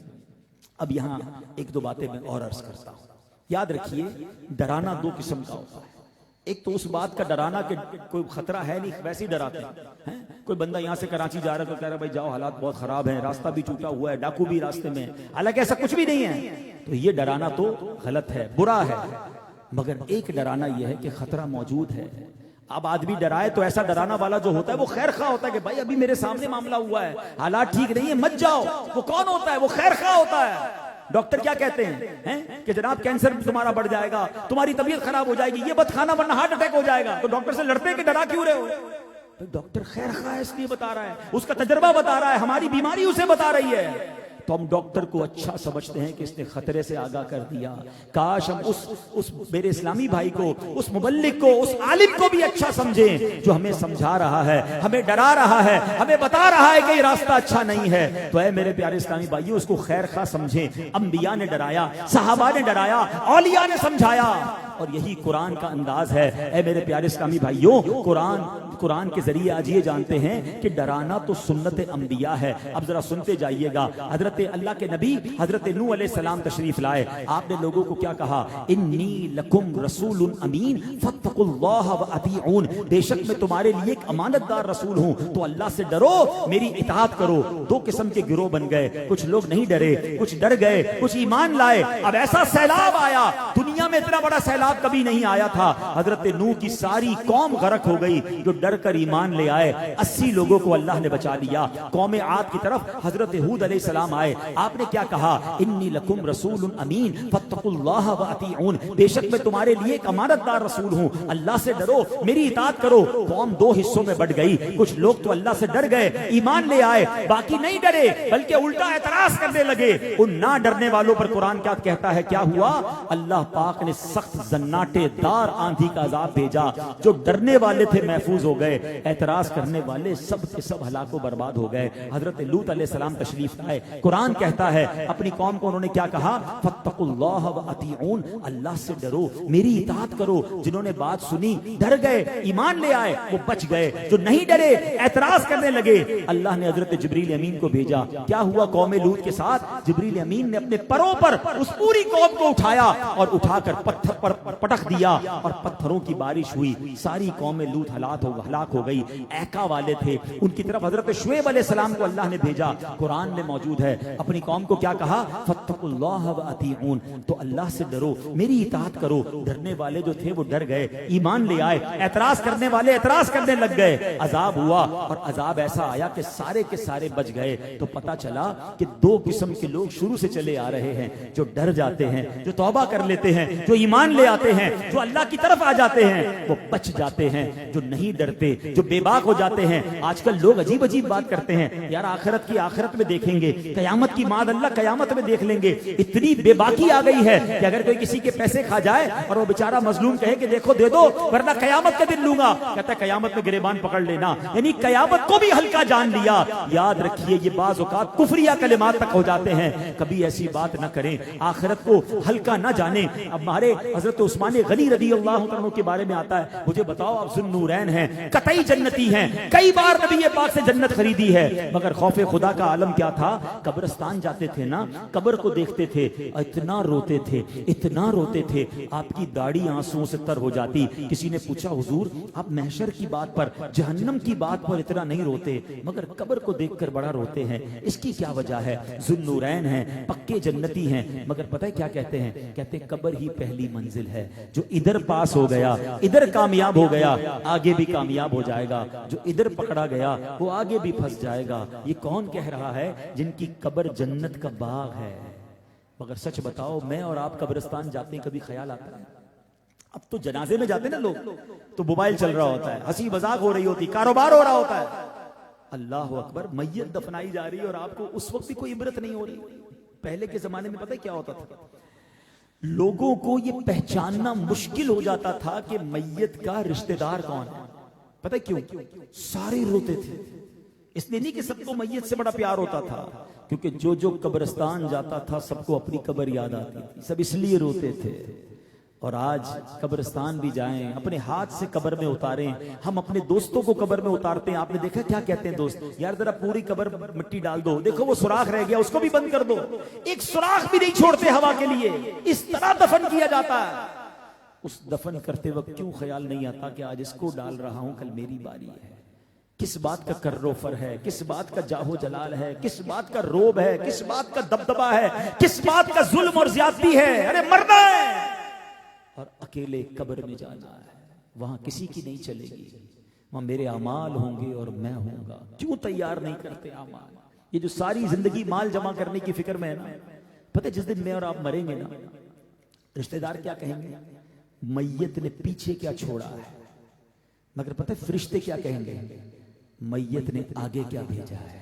اب یہاں ایک دو باتیں میں اور عرض کرتا ہوں. یاد رکھیے ڈرانا دو قسم کا ہوتا ہے. ایک تو اس بات کا ڈرانا کہ کوئی خطرہ ہے نہیں، ویسے ہی ڈراتے ہیں. کوئی بندہ یہاں سے کراچی جا رہا ہے تو کہہ رہا ہے بھائی جاؤ، حالات بہت خراب ہیں، راستہ بھی ٹوٹا ہوا ہے، ڈاکو بھی راستے میں، حالانکہ ایسا کچھ بھی نہیں ہے. تو یہ ڈرانا تو غلط ہے، برا ہے. مگر ایک ڈرانا یہ ہے کہ خطرہ موجود ہے. اب آدمی ڈرائے تو ایسا ڈرانا والا جو ہوتا ہے وہ خیر خواہ ہوتا ہے کہ بھائی ابھی میرے سامنے معاملہ ہوا ہے، حالات ٹھیک نہیں ہے، مت جاؤ. وہ کون ہوتا ہے؟ وہ خیر خواہ ہوتا ہے. ڈاکٹر کیا کہتے ہیں کہ جناب کینسر تمہارا بڑھ جائے گا، تمہاری طبیعت خراب ہو جائے گی، یہ بت کھانا ورنہ ہارٹ اٹیک ہو جائے گا. تو ڈاکٹر سے لڑتے ہیں کہ ڈرا کیوں رہے ہو؟ تو ڈاکٹر خیر خواہ اس لیے بتا رہا ہے، اس کا تجربہ بتا رہا ہے، ہماری بیماری اسے بتا رہی ہے. تو ہم ڈاکٹر کو اچھا سمجھتے ہیں کہ اس نے خطرے سے آگاہ کر دیا. کاش ہم اس میرے اسلامی بھائی کو، اس مبلغ کو، اس عالم کو بھی اچھا سمجھیں جو ہمیں سمجھا رہا ہے، ہمیں ڈرا رہا ہے، ہمیں بتا رہا ہے کہ یہ راستہ اچھا نہیں ہے. تو اے میرے پیارے اسلامی بھائیو، اس کو خیر خواہ سمجھیں. انبیاء نے ڈرایا، صحابہ نے ڈرایا، اولیاء نے سمجھایا، اور یہی قرآن کا انداز ہے. اے میرے پیارے اسلامی بھائیو، قرآن کے ذریعے آج یہ جانتے ہیں کہ ڈرانا تو سنت انبیاء ہے. اب ذرا سنتے جائیے گا. حضرت اللہ کے نبی حضرت نوح علیہ السلام تشریف لائے. آپ نے لوگوں کو کیا کہا؟ انی لکم رسول امین فاتقوا اللہ واطیعون، بے شک میں تمہارے لیے ایک امانت دار رسول ہوں، تو اللہ سے ڈرو، میری اطاعت کرو. دو قسم کے گروہ بن گئے، کچھ لوگ نہیں ڈرے، کچھ ڈر گئے، کچھ ایمان لائے. اب ایسا سیلاب آیا، دنیا میں اتنا بڑا سیلاب کبھی نہیں آیا تھا. حضرت نوح کی ساری قوم غرق ہو گئی. جو ڈر کر ایمان لے آئے 80 لوگوں کو اللہ نے بچا لیا. قوم عاد کی طرف حضرت ہود علیہ السلام آئے. آپ نے کیا کہا؟ انی لکم رسول امین فاتقوا اللہ واطیعون، بے شک میں تمہارے لیے ایک امانت دار رسول ہوں، اللہ سے ڈرو، میری اطاعت کرو. قوم دو حصوں میں بٹ گئی. کچھ لوگ تو اللہ سے ڈر گئے، ایمان لے آئے، باقی نہیں ڈرے بلکہ الٹا اعتراض کرنے لگے. ان نہ ڈرنے والوں پر قرآن کیا کہتا ہے؟ کیا ہوا؟ اللہ پاک نے سخت زناٹے دار آندھی کا عذاب بھیجا. جو ڈرنے والے تھے محفوظ ہو گئے، اعتراض کرنے والے سب کے سب ہلاک و برباد ہو گئے. حضرت لوط علیہ السلام تشریف لائے. قرآن کہتا ہے اپنی قوم کو انہوں نے کیا کہا؟ فاتقوا اللہ واطیعون، اللہ سے ڈرو، میری اطاعت کرو. جنہوں نے بات سنی، ڈر گئے، ایمان لے آئے، وہ بچ گئے. جو نہیں ڈرے، اعتراض کرنے لگے، اللہ نے حضرت جبریل امین کو بھیجا. کیا ہوا قوم لوط کے ساتھ؟ جبریل امین نے اپنے پروں پر اس پوری قوم کو اٹھایا اور اٹھا کر پتھر پر پٹک دیا اور پتھروں کی بارش ہوئی. ساری قوم لوط ہلاک ہو گئی. ایکا والے تھے، ان کی طرف حضرت شعیب علیہ السلام کو اللہ نے بھیجا. قرآن میں موجود ہے. اپنی قوم کو کیا کہا؟ فاتقوا اللہ واطیعون، تو اللہ سے ڈرو، میری اطاعت کرو. ڈرنے والے جو تھے وہ ڈر گئے، ایمان لے آئے. اعتراض کرنے والے اعتراض کرنے لگ گئے. عذاب ہوا اور عذاب ایسا آیا کہ سارے کے سارے بچ گئے. تو پتا چلا کہ دو قسم کے لوگ شروع سے چلے آ رہے ہیں. جو ڈر جاتے ہیں، جو توبہ کر لیتے ہیں، جو ایمان لے آتے ہیں، جو اللہ کی طرف آ جاتے ہیں، وہ بچ جاتے ہیں. جو نہیں ڈرتے، جو بے باک ہو جاتے ہیں. آج کل لوگ عجیب عجیب بات کرتے ہیں، یار آخرت میں دیکھیں گے، قیامت کی ماد اللہ قیامت میں دیکھ لیں گے. اتنی بے باکی آ گئی ہے کہ اگر کوئی کسی کے پیسے کھا جائے اور وہ بیچارہ مظلوم کہے کہ دیکھو دے دو ورنہ قیامت کے دن لوں گا، کہتا ہے قیامت میں گریبان پکڑ لینا. یعنی قیامت کو بھی ہلکا جان لیا. یاد رکھیے یہ بعض اوقات کفریہ کلمات تک ہو جاتے ہیں. کبھی ایسی بات نہ کریں، آخرت کو ہلکا نہ جانیں. اب ہمارے حضرت عثمان غنی رضی اللہ عنہ کے بارے میں آتا ہے, مجھے بتاؤ آپ ذو النورین ہیں, قطعی جنتی ہیں, کئی بار نبی پاک سے جنت خریدی ہے, مگر خوف خدا کا عالم کیا تھا؟ قبرستان جاتے تھے نا, قبر کو دیکھتے تھے, اتنا روتے تھے, اتنا روتے تھے, آپ کی داڑھی آنسوؤں سے تر ہو جاتی. کسی نے پوچھا حضور آپ محشر کی بات پر, جہنم کی بات پر اتنا نہیں روتے, مگر قبر کو دیکھ کر بڑا روتے ہیں, اس کی کیا وجہ ہے؟ ذو النورین ہیں, پکے جنتی ہیں, مگر پتہ ہے کیا کہتے ہیں؟ کہتے ہیں قبر ہی پہلی منزل ہے, جو ادھر پاس ہو گیا ادھر کامیاب ہو گیا آگے بھی کامیاب ہو جائے گا, جو ادھر پکڑا گیا وہ آگے بھی پھنس جائے گا. یہ کون کہہ رہا ہے؟ جن کی قبر جنت کا باغ ہے. مگر سچ بتاؤ میں اور آپ قبرستان جاتے ہیں, کبھی خیال آتا ہے؟ اب تو جنازے میں جاتے ہیں نا لوگ, تو موبائل چل رہا ہوتا ہے, ہنسی مذاق ہو رہی ہوتی, کاروبار ہو رہا ہوتا ہے. اللہ اکبر, میت دفنائی جا رہی ہے اور آپ کو اس وقت بھی کوئی عبرت نہیں ہو رہی. پہلے کے زمانے میں پتہ کیا ہوتا تھا؟ لوگوں کو یہ پہچاننا مشکل ہو جاتا تھا کہ میت کا رشتہ دار کون ہے. پتہ کیوں؟ سارے روتے تھے. اس لیے نہیں کہ سب کو میت سے بڑا پیار ہوتا تھا, کیونکہ جو قبرستان جاتا تھا سب کو اپنی قبر یاد آتی تھی, سب اس لیے روتے تھے. اور آج قبرستان بھی جائیں, اپنے ہاتھ سے قبر میں اتاریں. ہم اپنے دوستوں کو قبر میں اتارتے ہیں, آپ نے دیکھا کیا کہتے ہیں دوست؟ یار ذرا پوری قبر مٹی ڈال دو, دیکھو وہ سوراخ رہ گیا اس کو بھی بند کر دو. ایک سوراخ بھی نہیں چھوڑتے ہوا کے لیے, اس طرح دفن کیا جاتا ہے. اس دفن کرتے وقت کیوں خیال نہیں آتا کہ آج اس کو ڈال رہا ہوں, کل میری باری ہے؟ کس بات کا کروفر ہے, کس بات کا جاہو جلال ہے, کس بات کا روب ہے, کس بات کا دبدبہ ہے, کس بات کا ظلم اور زیادتی ہے؟ ارے مرنا ہے اور اکیلے قبر میں جانا ہے, وہاں کسی کی نہیں چلے گی, وہاں میرے اعمال ہوں گے اور میں ہوں گا. کیوں تیار نہیں کرتے اعمال؟ یہ جو ساری زندگی مال جمع کرنے کی فکر میں ہے نا, پتہ جس دن میں اور آپ مریں گے نا, رشتہ دار کیا کہیں گے؟ میت نے پیچھے کیا چھوڑا ہے. مگر پتہ فرشتے کیا کہیں گے؟ میت نے آگے کیا بھیجا ہے.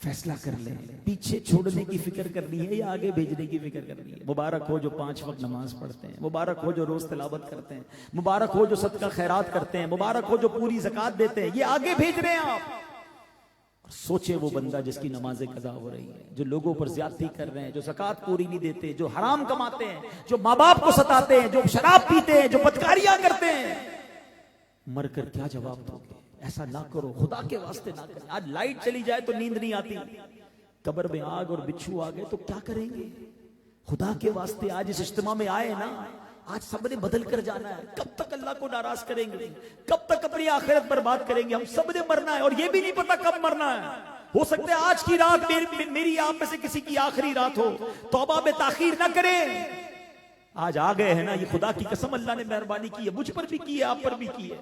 فیصلہ کر لیں, پیچھے چھوڑنے کی فکر کرنی ہے یا آگے بھیجنے کی فکر کرنی ہے. مبارک ہو جو 5 وقت نماز پڑھتے ہیں, مبارک ہو جو روز تلاوت کرتے ہیں, مبارک ہو جو صدقہ خیرات کرتے ہیں, مبارک ہو جو پوری زکوٰۃ دیتے ہیں. یہ آگے بھیج رہے ہیں آپ. سوچے وہ بندہ جس کی نمازیں قضا ہو رہی ہیں, جو لوگوں پر زیادتی کر رہے ہیں, جو زکوٰۃ پوری نہیں دیتے, جو حرام کماتے ہیں, جو ماں باپ کو ستاتے ہیں, جو شراب پیتے ہیں, جو بدکاریاں کرتے ہیں. مر کر کیا جواب دو گے؟ ایسا نہ کرو, خدا کے واسطے نہ کریں. آج لائٹ چلی جائے تو نیند نہیں آتی, قبر میں آگ اور بچھو آ گئے تو کیا کریں گے؟ خدا کے واسطے آج اس اجتماع میں آئے نا, آج سب نے بدل کر جانا ہے. کب تک اللہ کو ناراض کریں گے؟ کب تک اپنی آخرت برباد کریں گے؟ ہم سب نے مرنا ہے اور یہ بھی نہیں پتا کب مرنا ہے. ہو سکتا ہے آج کی رات میری آپ میں سے کسی کی آخری رات ہو. توبہ میں تاخیر نہ کریں. آج آ گئے ہیں نا, یہ خدا کی قسم اللہ نے مہربانی کی ہے, مجھ پر بھی کی ہے, آپ پر بھی کی ہے,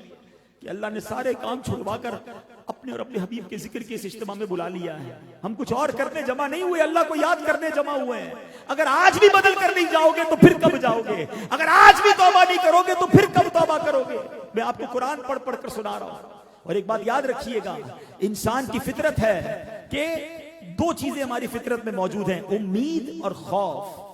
کہ اللہ نے سارے کام چھڑوا کر اپنے اور اپنے حبیب کے ذکر کے اس اجتماع میں بلا لیا ہے. ہم کچھ اور کرنے جمع نہیں ہوئے, اللہ کو یاد کرنے جمع ہوئے ہیں. اگر آج بھی بدل کر نہیں جاؤ گے تو پھر کب جاؤ گے؟ اگر آج بھی توبہ نہیں کرو گے تو پھر کب توبہ کرو گے؟ میں آپ کو قرآن پڑھ پڑھ کر سنا رہا ہوں. اور ایک بات یاد رکھیے گا, انسان کی فطرت ہے کہ 2 چیزیں ہماری فطرت میں موجود ہیں, امید اور خوف.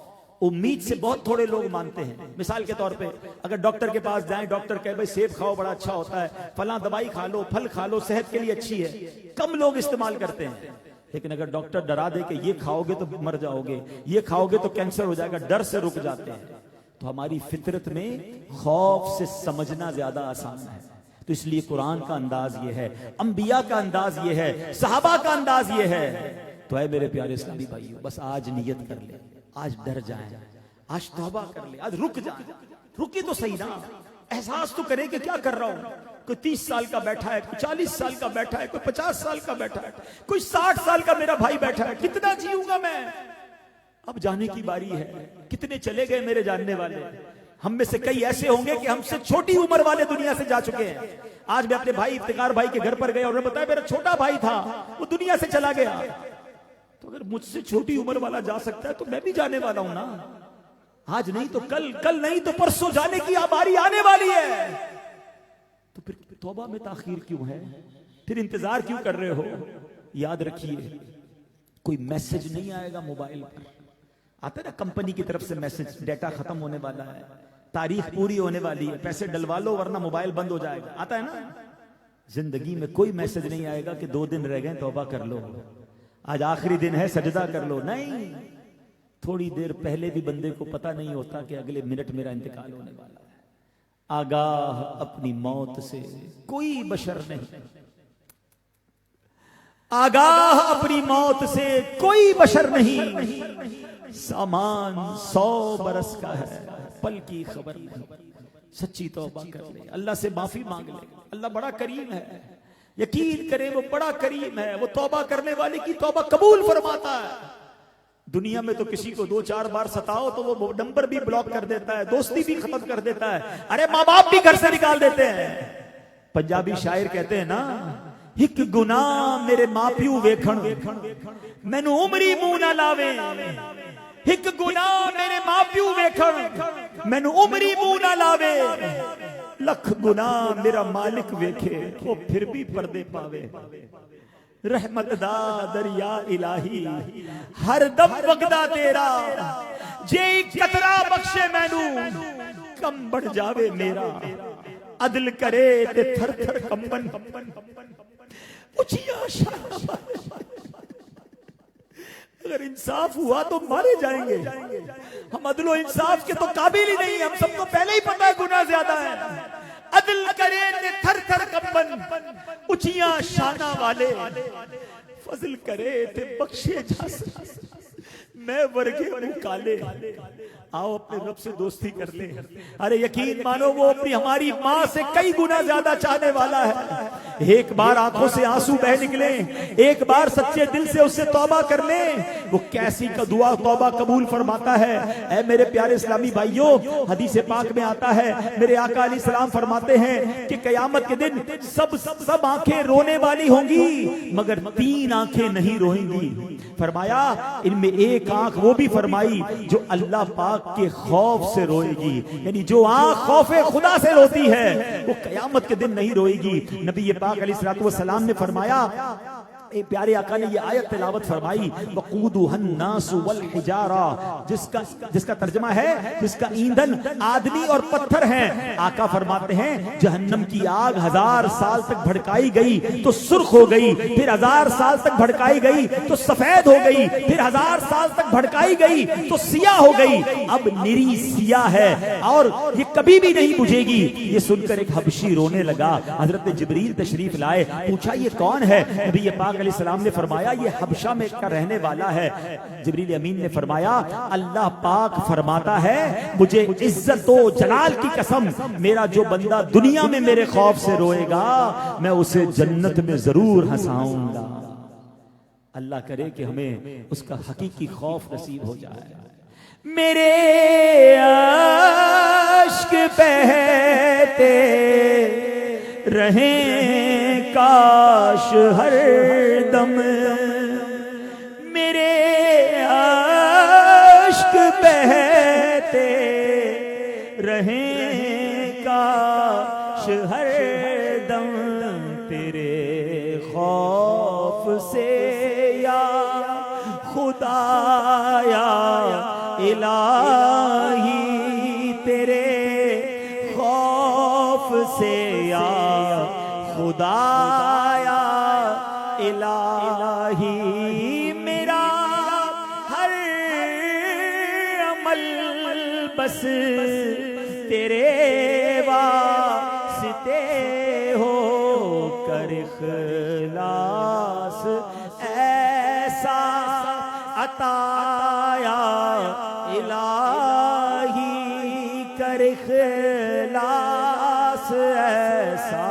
امید سے بہت تھوڑے لوگ مانتے ہیں. مثال کے طور پہ اگر ڈاکٹر کے پاس جائیں, ڈاکٹر کہے بھائی سیب کھاؤ بڑا اچھا ہوتا ہے, فلاں دوائی کھا لو, پھل کھا لو, صحت کے لیے اچھی ہے, کم لوگ استعمال کرتے ہیں. لیکن اگر ڈاکٹر ڈرا دے کہ یہ کھاؤ گے تو مر جاؤ گے, یہ کھاؤ گے تو کینسر ہو جائے گا, ڈر سے رک جاتے ہیں. تو ہماری فطرت میں خوف سے سمجھنا زیادہ آسان ہے. تو اس لیے قرآن کا انداز یہ ہے, انبیاء کا انداز یہ ہے, صحابہ کا انداز یہ ہے. تو اے میرے پیارے اسلامی بھائیو, بس آج نیت کر لیں, آج ڈر جائیں, آج توبہ کر لیں, آج رک جائیں. رکی تو صحیح نا, احساس تو کرے کہ کیا کر رہا ہوں. کوئی 30 سال کا بیٹھا ہے, کوئی 40 سال کا بیٹھا ہے, کوئی 50 سال کا بیٹھا ہے, کوئی 60 سال کا میرا بھائی بیٹھا ہے. کتنا جیوں گا میں؟ اب جانے کی باری ہے. کتنے چلے گئے میرے جاننے والے. ہم میں سے کئی ایسے ہوں گے کہ ہم سے چھوٹی عمر والے دنیا سے جا چکے ہیں. آج میں اپنے بھائی افتخار بھائی کے گھر پر گئے اور انہوں نے بتایا میرا چھوٹا بھائی تھا, وہ دنیا سے چلا گیا. تو اگر مجھ سے چھوٹی عمر والا جا سکتا ہے تو میں بھی جانے والا ہوں نا. آج نہیں تو کل, کل نہیں تو پرسوں جانے کی باری آنے والی ہے. تو پھر توبہ میں تاخیر کیوں ہے؟ پھر انتظار کیوں کر رہے ہو؟ یاد رکھیے, کوئی میسج نہیں آئے گا موبائل پر. آتا ہے نا کمپنی کی طرف سے میسج, ڈیٹا ختم ہونے والا ہے, تاریخ پوری ہونے والی ہے, پیسے ڈلوا لو ورنہ موبائل بند ہو جائے گا. آتا ہے نا. زندگی میں کوئی میسج نہیں آئے گا کہ 2 دن رہ گئے توبہ کر لو, آج آخری دن ہے سجدہ کر لو. نہیں, تھوڑی دیر پہلے بھی بندے کو پتہ نہیں ہوتا کہ اگلے منٹ میرا انتقال ہونے والا ہے۔ آگاہ اپنی موت سے کوئی بشر نہیں، آگاہ اپنی موت سے کوئی بشر نہیں، سامان 100 برس کا ہے، پل کی خبر نہیں۔ سچی توبہ کر لے، اللہ سے معافی مانگ لے، اللہ بڑا کریم ہے، یقین کرے وہ بڑا کریم ہے، وہ توبہ کرنے والے کی توبہ قبول فرماتا ہے۔ دنیا میں تو کسی کو 2-4 بار ستاؤ تو وہ نمبر بھی بلاک کر دیتا ہے، دوستی بھی ختم کر دیتا ہے، ارے ماں باپ بھی گھر سے نکال دیتے ہیں۔ پنجابی شاعر کہتے ہیں نا، ایک گناہ میرے ماں پیو ویکھن مینوں عمری منہ نہ لاوے، ایک گناہ میرے ماں پیو ویکھن مینوں عمری منہ نہ لاوے، لکھ گناہ میرا مالک ویکھے وہ پھر بھی پردے پاوے، رحمت دا دریا الہی ہر دم وگدا تیرا، جے قطرہ بخشے مینوں کم بڑھ جاوے میرا، عدل کرے تے تھر تھر کمبن، اچھیا شاہ، اگر انصاف ہوا تو مارے جائیں گے، ہم عدل و انصاف کے تو قابل ہی نہیں، ہم سب کو پہلے ہی پتہ ہے گناہ زیادہ ہے، عدل کرے تے تھر تھر کمبن، اچھیاں شانہ والے، فضل کرے تے بخشے جا سکتے، میں ورگے منہ کالے، آؤ اپنے رب سے دوستی کر لیں، ارے یقین مانو وہ اپنی ہماری ماں سے کئی گنا زیادہ چاہنے والا ہے، ایک بار آنکھوں سے آنسو بہ نکلیں، ایک بار سچے دل سے اس سے توبہ کر لیں، وہ کیسی کا دعا توبہ قبول فرماتا ہے۔ اے میرے پیارے اسلامی بھائیوں، حدیث پاک میں آتا ہے، میرے آقا علیہ السلام فرماتے ہیں کہ قیامت کے دن سب آنکھیں رونے والی ہوں گی مگر 3 آنکھیں نہیں روئیں گی، فرمایا ان میں ایک آنکھ وہ بھی فرمائی جو اللہ پاک کے خوف سے روئے گی، یعنی جو آنکھ خوف خدا سے روتی ہے وہ قیامت کے دن نہیں روئے گی۔ نبی پاک علیہ السلام نے فرمایا، اے پیارے آقا نے یہ آیت تلاوت فرمائی، وقودها الناس والحجارہ، جس کا ترجمہ ہے جس کا ایندھن آدمی اور پتھر ہیں۔ آقا فرماتے ہیں جہنم کی آگ 1000 سال تک بھڑکائی گئی تو سرخ ہو گئی، پھر 1000 سال تک بھڑکائی گئی تو سفید ہو گئی، پھر 1000 سال تک بھڑکائی گئی تو سیاہ ہو گئی، اب نری سیاہ ہے اور یہ کبھی بھی نہیں بجھے گی۔ یہ سن کر ایک حبشی رونے لگا، حضرت جبریل تشریف لائے، پوچھا یہ کون ہے؟ نبی پاک علیہ السلام نے فرمایا یہ حبشہ میں کا رہنے والا ہے۔ جبریل امین نے فرمایا اللہ پاک فرماتا ہے مجھے عزت و جلال کی قسم، میرا جو بندہ دنیا میں میرے خوف سے روئے گا میں اسے جنت میں ضرور ہنساؤں گا۔ اللہ کرے کہ ہمیں اس کا حقیقی خوف نصیب ہو جائے۔ میرے عشق بہتے رہیں کاش ہر دم، میرے عشق بہتے رہیں کاش ہر دم، تیرے خوف سے یا خدا یا الہی، تیرے خوف سے یا خدا یا الہی، میرا ہر عمل بس تیرے واسطے ہو کر اخلاص ایسا عطا یا الہی، کر اخلاص ایسا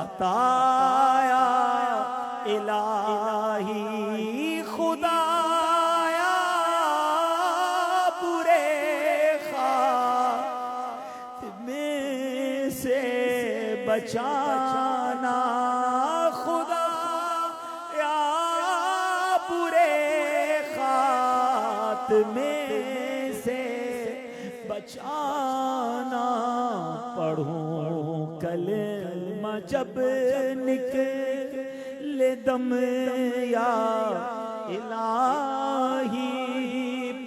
عطا یا الہی، خدایا برے خاتمے سے بچانا، خدا یا برے خاتمے سے بچانا، پڑھوں کلمہ جب نکلے دم یا الہی،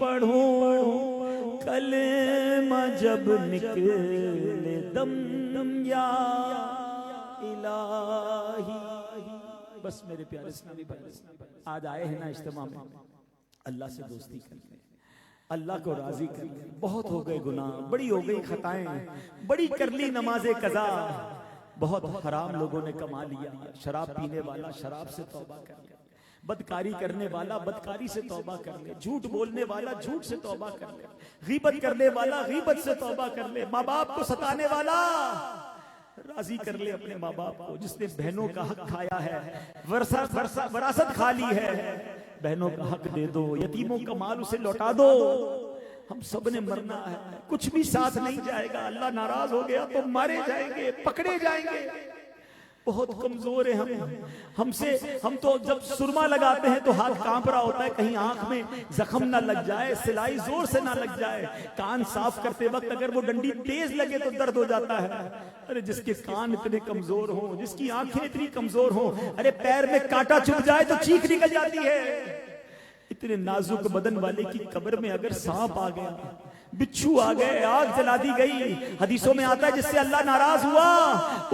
پڑھوں کلمہ جب نکلے دم یا الہی۔ بس میرے پیارے اسلامی بھائی، آج آئے ہیں نا اجتماع میں اللہ سے دوستی کرنے، اللہ کو راضی کر لیں. بہت ہو گئے گناہ, بڑی ہو گئی خطائیں, بڑی کر لی نماز قضا, بہت حرام لوگوں نے کما لیا. شراب پینے والا شراب سے توبہ کر لے, بدکاری کرنے والا بدکاری سے توبہ کر لے, جھوٹ بولنے والا جھوٹ سے توبہ کر لے, غیبت کرنے والا غیبت سے توبہ کر لے, ماں باپ کو ستانے والا راضی کر لے اپنے ماں باپ کو. جس نے بہنوں کا حق کھایا ہے, وراثت کھا لی ہے, بہنوں کا حق دے دو, یتیموں کا مال اسے لوٹا دو. ہم سب نے مرنا ہے, کچھ بھی ساتھ نہیں جائے گا. اللہ ناراض ہو گیا تو مارے جائیں گے, پکڑے جائیں گے. بہت کمزور ہیں ہم تو جب سرما لگاتے ہیں تو ہاتھ کانپ رہا ہوتا ہے, کہیں آنکھ میں زخم نہ لگ جائے, سلائی زور سے نہ لگ جائے. کان صاف کرتے وقت اگر وہ ڈنڈی تیز لگے تو درد ہو جاتا ہے. ارے جس کے کان اتنے کمزور ہوں, جس کی آنکھیں اتنی کمزور ہوں, ارے پیر میں کانٹا چبھ جائے تو چیخ نکل جاتی ہے. اتنے نازک بدن والے کی قبر میں اگر سانپ آ گیا, بچھو آ گئے, آگ جلا دی گئی, حدیثوں میں آتا ہے جس سے اللہ ناراض ہوا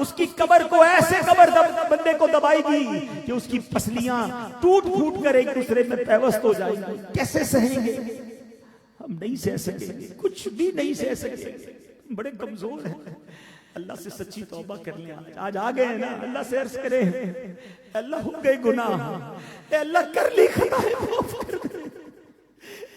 اس کی قبر کو ایسے قبر بندے کو دبائے گی کہ اس کی پسلیاں ٹوٹ پھوٹ کر ایک دوسرے میں پیوست ہو جائیں گی. کیسے سہیں گے؟ ہم نہیں سہ سکیں گے, کچھ بھی نہیں سہ سکیں گے, بڑے کمزور ہیں. اللہ سے سچی توبہ کر لیں. آج آ گئے ہیں نا, اللہ سے عرض کریں اللہ ہو گئے گناہ, اے اللہ کر لی خطائیں معاف کر دے.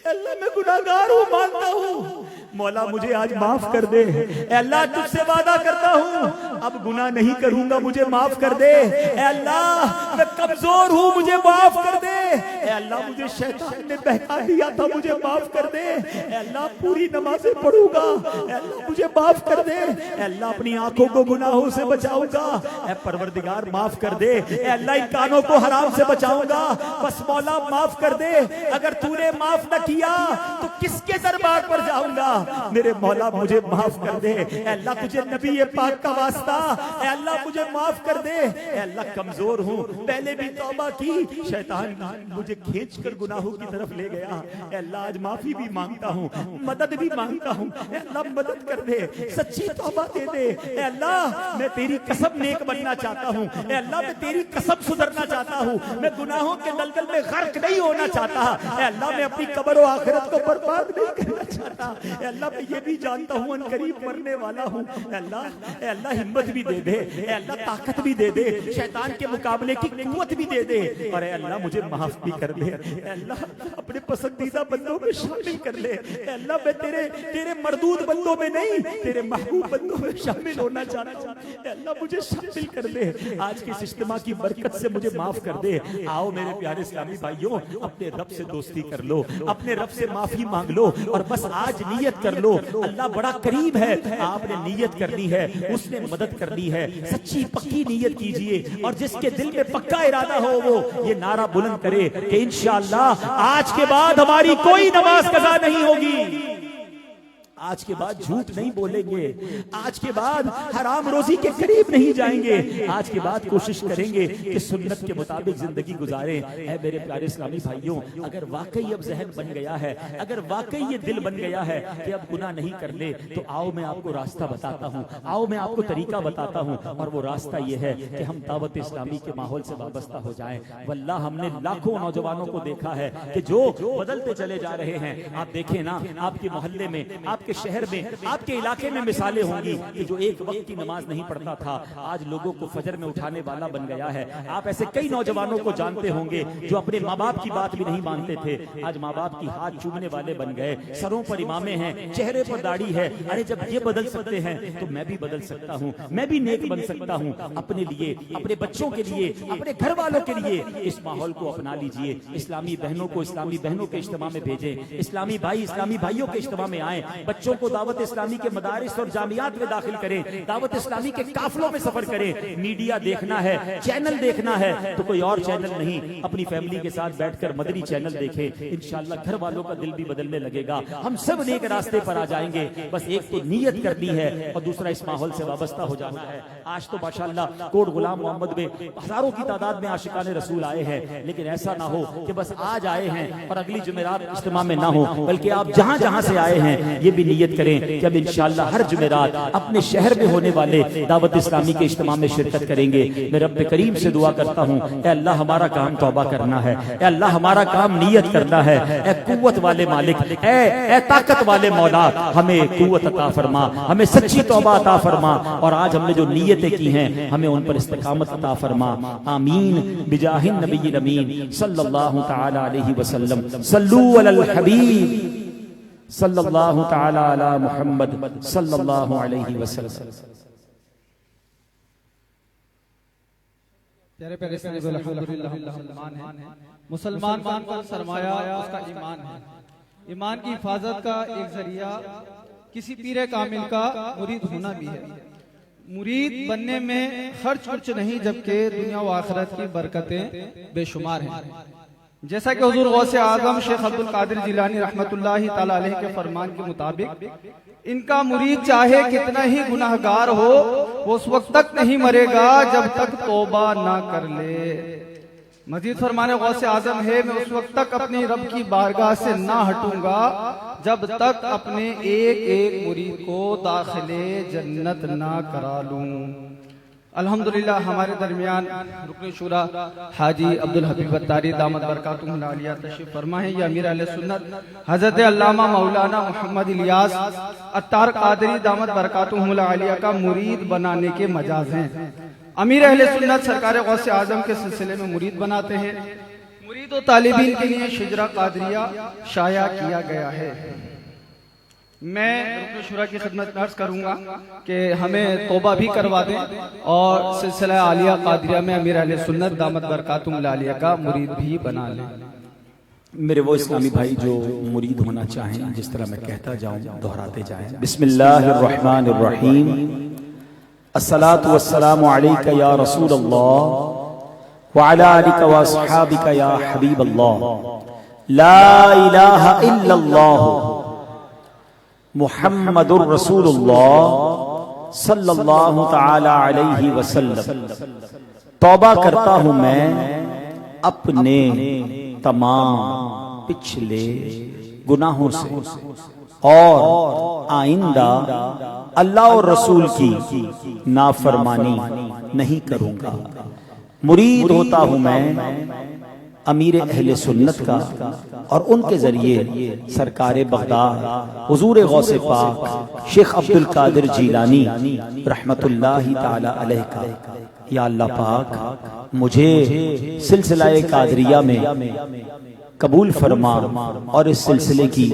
اللہ میں گناہگار ہوں, مانتا ہوں, مولا مجھے آج معاف کر دے. اے اللہ تجھ سے وعدہ کرتا ہوں اب گناہ نہیں کروں گا, مجھے معاف کر دے. اے اللہ میں کمزور ہوں, مجھے معاف کر دے. اے اللہ مجھے شیطان نے بہکا دیا تھا, مجھے معاف کر دے. اے اللہ پوری نمازیں پڑھوں گا, اے اللہ مجھے معاف کر دے. اے اللہ اپنی آنکھوں کو گناہوں سے بچاؤں گا, اے پروردگار معاف کر دے. اے اللہ ان کانوں کو حرام سے بچاؤں گا, بس مولا معاف کر دے. اگر تو نے معاف نہ کیا تو کس کے دربار پر جاؤں گا؟ میرے مولا مجھے معاف کر دے. اے اللہ تجھے نبی پاک کا واسطہ, اے اللہ مجھے معاف کر دے. اے اللہ کمزور ہوں, پہلے بھی توبہ کی, شیطان مجھے کھینچ کر گناہوں کی طرف لے گیا. اے اللہ آج معافی بھی مانگتا ہوں, مدد بھی مانگتا ہوں. اے اللہ مدد کر دے, سچی توبہ دے دے. اے اللہ میں تیری قسم نیک بننا چاہتا ہوں. اے اللہ میں تیری قسم سدھرنا چاہتا ہوں. میں گناہوں کے دلدل میں غرق نہیں ہونا چاہتا. اے اللہ میں اپنی قبر و آخرت کو برباد نہیں کرنا چاہتا. اے اللہ میں یہ بھی جانتا ہوں ان قریب مرنے والا ہوں. اے اللہ ہمت بھی دے دے, اے اللہ طاقت بھی دے دے, شیطان کے مقابلے کی قوت بھی دے دے, اور اے اللہ مجھے معاف بھی کر دے. اے اللہ اپنے پسندیدہ بندوں میں شامل کر لے. اے اللہ میں تیرے مردود بندوں میں نہیں, تیرے محبوب بندوں میں شامل ہونا چاہتا ہوں. اے اللہ مجھے شامل کر دے. آج کے اس اجتماع کی برکت سے مجھے معاف کر دے. آؤ میرے پیارے اسلامی بھائیوں, اپنے رب سے دوستی کر لو, اپنے رب سے معافی مانگ لو, اور بس آج نیت کر لو. اللہ بڑا قریب ہے, آپ نے نیت کرنی ہے, اس نے مدد کرنی ہے. سچی پکی نیت کیجئے, اور جس کے دل میں پکا ارادہ ہو وہ یہ نعرہ بلند کرے کہ انشاءاللہ آج کے بعد ہماری کوئی نماز قضا نہیں ہوگی, آج کے بعد جھوٹ نہیں بولیں گے, آج کے بعد حرام روزی کے قریب نہیں جائیں گے, آج کے بعد کوشش کریں گے کہ سنت کے مطابق زندگی گزاریں. اے میرے پیارے اسلامی بھائیوں, اگر واقعی اب ذہن بن گیا ہے, اگر واقعی یہ دل بن گیا ہے کہ اب گناہ نہیں کر لے, تو آؤ میں آپ کو راستہ بتاتا ہوں, آؤ میں آپ کو طریقہ بتاتا ہوں. اور وہ راستہ یہ ہے کہ ہم دعوت اسلامی کے ماحول سے وابستہ ہو جائیں. واللہ ہم نے لاکھوں نوجوانوں کو دیکھا ہے کہ جو بدلتے چلے جا رہے ہیں. آپ دیکھیں نا, آپ کے محلے میں, آپ کے شہر میں, آپ کے علاقے میں مثالیں ہوں گی کہ جو ایک وقت کی نماز نہیں پڑھتا تھا آج لوگوں کو فجر میں اٹھانے والا بن گیا ہے. آپ ایسے کئی نوجوانوں کو جانتے ہوں گے جو اپنے ماں باپ کی بات بھی نہیں مانتے تھے, آج ماں باپ کی ہاتھ چومنے والے بن گئے. سروں پر امامے ہیں, چہرے پر داڑھی ہے. ارے جب یہ بدل سکتے ہیں تو میں بھی بدل سکتا ہوں, میں بھی نیک بن سکتا ہوں. اپنے لیے, اپنے بچوں کے لیے, اپنے گھر والوں کے لیے اس ماحول کو اپنا لیجئے. اسلامی بہنوں کو اسلامی بہنوں کے اجتماع میں بھیجیں, اسلامی بھائی اسلامی بھائیوں کے اجتماع میں آئیں. بچوں کو دعوت اسلامی کے مدارس اور جامعات میں داخل کریں, دعوت اسلامی کے قافلوں میں سفر کریں. میڈیا دیکھنا ہے, چینل دیکھنا ہے تو کوئی اور چینل نہیں, اپنی فیملی کے ساتھ بیٹھ کر مدنی چینل دیکھیں. انشاءاللہ گھر والوں کا دل بھی بدلنے لگے گا, ہم سب نیک راستے پر آ جائیں گے. بس ایک تو نیت کرنی ہے اور دوسرا اس ماحول سے وابستہ ہو جانا ہے. آج تو ماشاءاللہ کوٹ غلام محمد میں ہزاروں کی تعداد میں عاشقان رسول آئے ہیں, لیکن ایسا نہ ہو کہ بس آج آئے ہیں اور اگلی جمعرات اجتماع میں نہ ہو, بلکہ آپ جہاں جہاں سے آئے ہیں یہ بھی بھی نیت کریں کہ اب انشاءاللہ ہر جمعرات اپنے شہر میں ہونے والے دعوت اسلامی کے اجتماع میں شرکت کریں گے۔ میں رب کریم سے دعا کرتا ہوں، اے اللہ ہمارا کام توبہ کرنا ہے، اے اللہ ہمارا کام نیت کرنا ہے، اے قوت والے مالک، اے طاقت والے مولا، ہمیں قوت عطا فرما، ہمیں سچی توبہ عطا فرما، اور آج ہم نے جو نیتیں کی ہیں ہمیں ان پر استقامت عطا فرما۔ آمین بجاہ النبی الامین صلی اللہ تعالی علیہ وسلم۔ صلو علی الحبیب صلی اللہ تعالی علی محمد صلی اللہ علیہ وسلم۔ پیارے پیارے صاحب الحمدللہ مسلمان کا سرمایہ اس کا ایمان ہے۔ ایمان کی حفاظت کا ایک ذریعہ کسی پیر کامل کا مرید ہونا بھی ہے۔ مرید بننے میں خرچ کچھ نہیں، جبکہ دنیا و آخرت کی برکتیں بے شمار ہیں۔ جیسا کہ حضور غوث اعظم شیخ عبد القادر جیلانی رحمت اللہ تعالی علیہ کے فرمان کے مطابق ان کا مرید چاہے کتنا ہی گناہگار ہو، وہ اس وقت تک نہیں مرے گا جب تک توبہ نہ کر لے۔ مزید فرمانے غوث اعظم ہے، میں اس وقت تک اپنی رب کی بارگاہ سے نہ ہٹوں گا جب تک اپنے ایک ایک مرید کو داخل جنت نہ کرا لوں۔ الحمدللہ ہمارے درمیان رکن شورا حاجی عبدالحبیب اتاری دامت برکاتہم العالیہ تشریف فرما ہے۔ یہ امیر اہل سنت حضرت علامہ مولانا محمد الیاس اتار قادری دامت برکاتہم العالیہ کا مرید بنانے کے مجاز ہیں۔ امیر اہل سنت سرکار غوث اعظم کے سلسلے میں مرید بناتے ہیں۔ مرید و طالبین کے لیے شجرہ قادریہ شائع کیا گیا ہے۔ میں رکن شورا کی خدمت میں عرض کروں گا کہ ہمیں توبہ بھی کروا دیں اور سلسلہ عالیہ قادریہ میں امیر اہل سنت دامت برکاتہم العالیہ کا مرید بھی بنا لیں۔ میرے وہ اسلامی بھائی جو مرید ہونا چاہیں، جس طرح میں کہتا جاؤں دہراتے جائیں۔ بسم اللہ الرحمن الرحیم۔ الصلاۃ والسلام علیک یا رسول اللہ وعلی آلک واصحابک یا حبیب اللہ۔ لا الہ الا اللہ محمد الرسول اللہ صلی اللہ تعالی علیہ وسلم۔ توبہ کرتا ہوں میں اپنے تمام پچھلے گناہوں سے اور آئندہ اللہ اور رسول کی نافرمانی نہیں کروں گا۔ مرید ہوتا ہوں میں امیر اہل سنت کا، اور ان کے ذریعے سرکار بغداد حضور غوث پاک شیخ عبد القادر جیلانی رحمت اللہ تعالی علیہ کا۔ یا اللہ پاک مجھے سلسلہ قادریہ میں قبول فرما اور اس سلسلے کی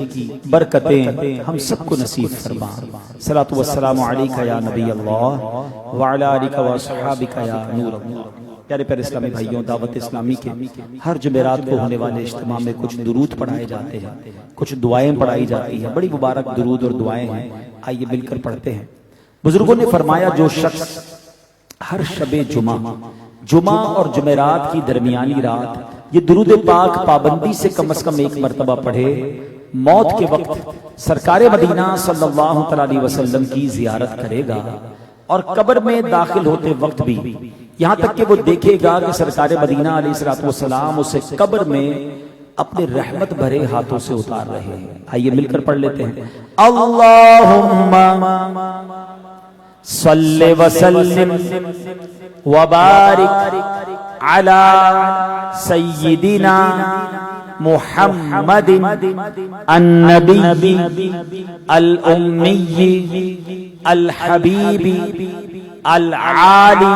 برکتیں ہم سب کو نصیب فرما۔ صلاۃ والسلام علیک یا نبی اللہ وعلی آلک واصحابک یا نور اللہ۔ پیارے پیارے اسلامی بھائیوں، دعوت اسلامی کے ہر جمعرات کو ہونے والے اجتماع میں کچھ درود پڑھائے جاتے ہیں، کچھ دعائیں پڑھائی جاتی ہیں۔ بڑی مبارک درود اور دعائیں ہیں، آئیے مل کر پڑھتے ہیں۔ بزرگوں نے فرمایا جو شخص ہر شب جمعہ اور جمعرات کی درمیانی رات یہ درود پاک پابندی سے کم از کم ایک مرتبہ پڑھے، موت کے وقت سرکار مدینہ صلی اللہ علیہ وسلم کی زیارت کرے گا، اور قبر میں داخل ہوتے وقت بھی یہاں تک کہ وہ دیکھے گا کہ سرکار مدینہ علیہ الصلوۃ والسلام اسے قبر میں اپنے رحمت بھرے ہاتھوں سے اتار رہے ہیں۔ آئیے مل کر پڑھ لیتے ہیں۔ اللہم صلی وسلم وبارک علی سیدنا محمد النبی الامی الحبیب العالی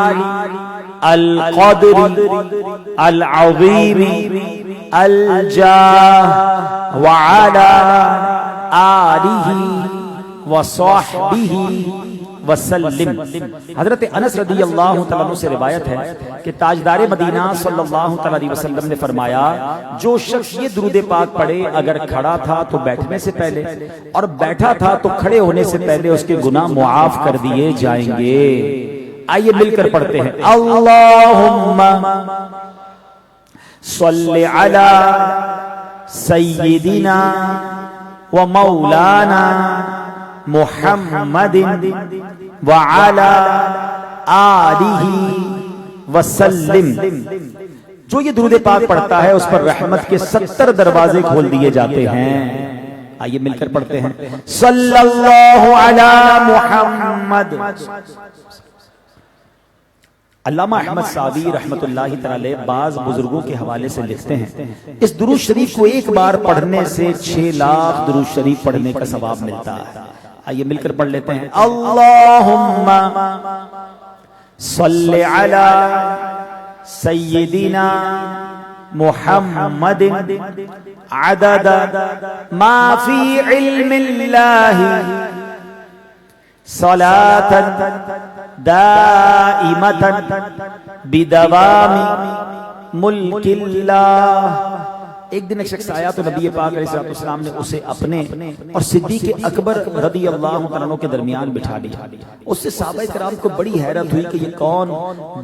القدر العظیم الجاہ وعلا آلہ وصحبہ وسلم۔ حضرت انس رضی اللہ تعالیٰ عنہ سے روایت ہے کہ تاجدار مدینہ صلی اللہ علیہ وسلم نے فرمایا جو شخص یہ درود پاک پڑھے اگر کھڑا تھا تو بیٹھنے سے پہلے اور بیٹھا تھا تو کھڑے ہونے سے پہلے اس کے گناہ معاف کر دیے جائیں گے۔ آئیے مل کر پڑھتے ہیں۔ اللہم صلی علی سیدنا و مولانا محمد وعلا آلہ وسلم۔ جو یہ درود پاک پڑھتا ہے اس پر رحمت کے 70 دروازے کھول دیے جاتے ہیں۔ آئیے مل کر پڑھتے ہیں صلی اللہ علی محمد. علامہ احمد سعدی رحمت اللہ تعالی بعض بزرگوں کے حوالے سے لکھتے ہیں اس درود شریف کو ایک بار پڑھنے سے 6 لاکھ درود شریف پڑھنے کا ثواب ملتا ہے. آئیے مل کر پڑھ لیتے ہیں اللہم صلی علی سیدنا محمد عدد ما فی علم اللہ صلاة دائمة بدوام ملک اللہ. ایک دن ایک شخص آیا تو نبی پاک علیہ السلام نے اسے اپنے اور صدیق اکبر رضی اللہ عنہ کے درمیان بٹھا لیا. اس سے صحابہ کرام کو بڑی حیرت ہوئی کہ یہ کون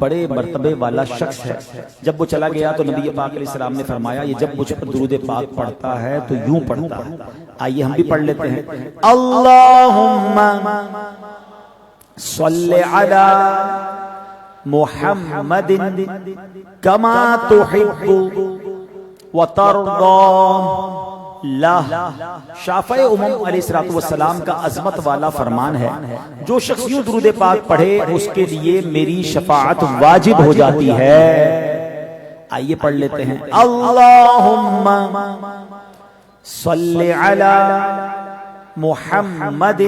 بڑے مرتبے والا شخص ہے. جب وہ چلا گیا تو نبی پاک علیہ السلام نے فرمایا یہ جب مجھ پر درود پاک پڑھتا ہے تو یوں پڑھتا ہے. آئیے ہم بھی پڑھ لیتے ہیں اللہم صلی علی محمد کما تحب وَتَرْضَى لَهُ. شافع امم علیہ السلام کا عظمت والا فرمان ہے جو شخص یوں درود پاک پڑھے اس کے لیے میری شفاعت واجب ہو جاتی ہے. آئیے پڑھ لیتے ہیں اللہم صلی علی محمد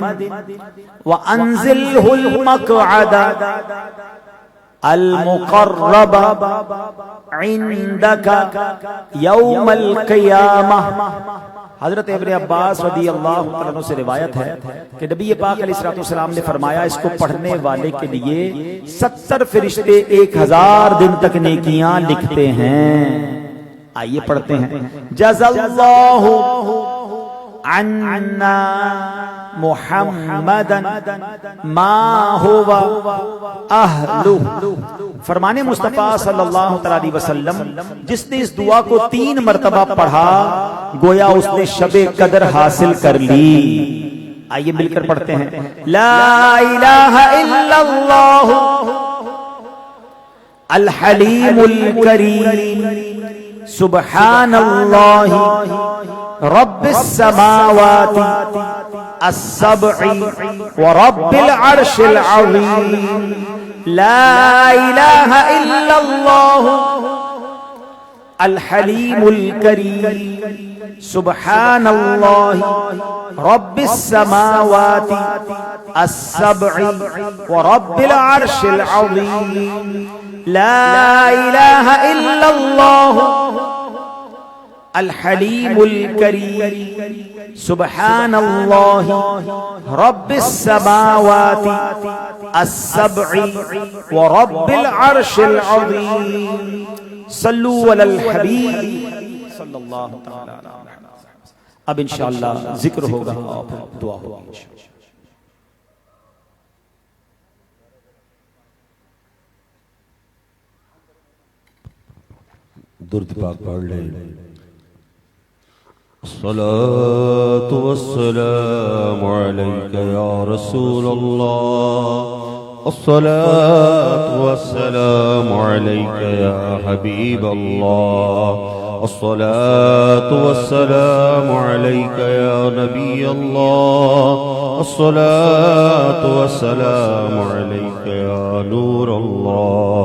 وَأَنزِلْهُ الْمَقْعَدَ المقرب عندك یوم القیامہ. حضرت ابن عباس رضی اللہ عنہ سے روایت ہے کہ نبی پاک علیہ السلام نے فرمایا اس کو پڑھنے والے کے لیے 70 فرشتے 1000 دن تک نیکیاں لکھتے ہیں. آئیے پڑھتے ہیں جزا اللہ عنا محمدا ما هو اہلہ. فرمان مصطفیٰ صلی اللہ علیہ وسلم جس نے اس دعا کو 3 مرتبہ پڑھا گویا اس نے شب قدر حاصل کر لی. آئیے مل کر پڑھتے ہیں لا الہ الا اللہ الحلیم الکریم سبحان اللہ رب السماوات السبع ورب العرش العظیم. لا الہ الا اللہ الحلیم الکریم سبحان اللہ رب السماوات السبع ورب العرش العظیم. لا الہ الا اللہ الحلیم الکریم سبحان اللہ رب السماوات السبع ورب العرش العظیم. صلو علی الحبیب صلی اللہ تعالی علیہ وسلم. اب انشاءاللہ ذکر ہوگا اور دعا ہوگی. درد پاک پڑھ لیں. الصلاة والسلام عليك يا رسول الله الصلاة والسلام عليك يا حبيب الله الصلاة والسلام عليك يا نبي الله الصلاة والسلام عليك يا نور الله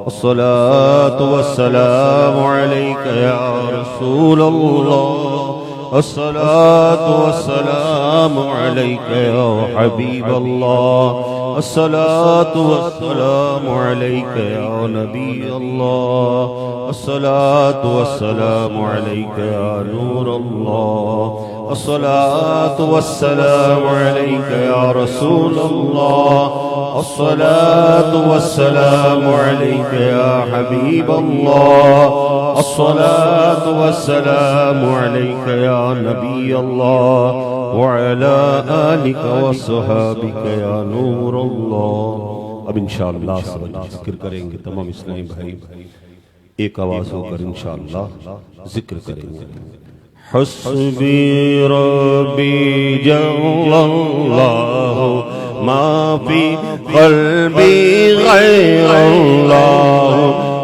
الصلاة والسلام عليك يا رسول الله الصلاة والسلام عليك يا حبيب الله الصلاة والسلام عليك يا نبي الله الصلاة والسلام عليك يا نور الله الصلاة والسلام عليك يا رسول الله الصلاة والسلام عليك يا حبيب الله الصلاة والسلام عليك يا نبي الله وعلى آلك وصحابك يا نور الله. اب انشاءاللہ ذکر کریں گے تمام اسلامی بھائی ایک آواز ہو کر انشاءاللہ ذکر کریں گے. حسبی ربی جل اللہ ما فی قلبی غیر اللہ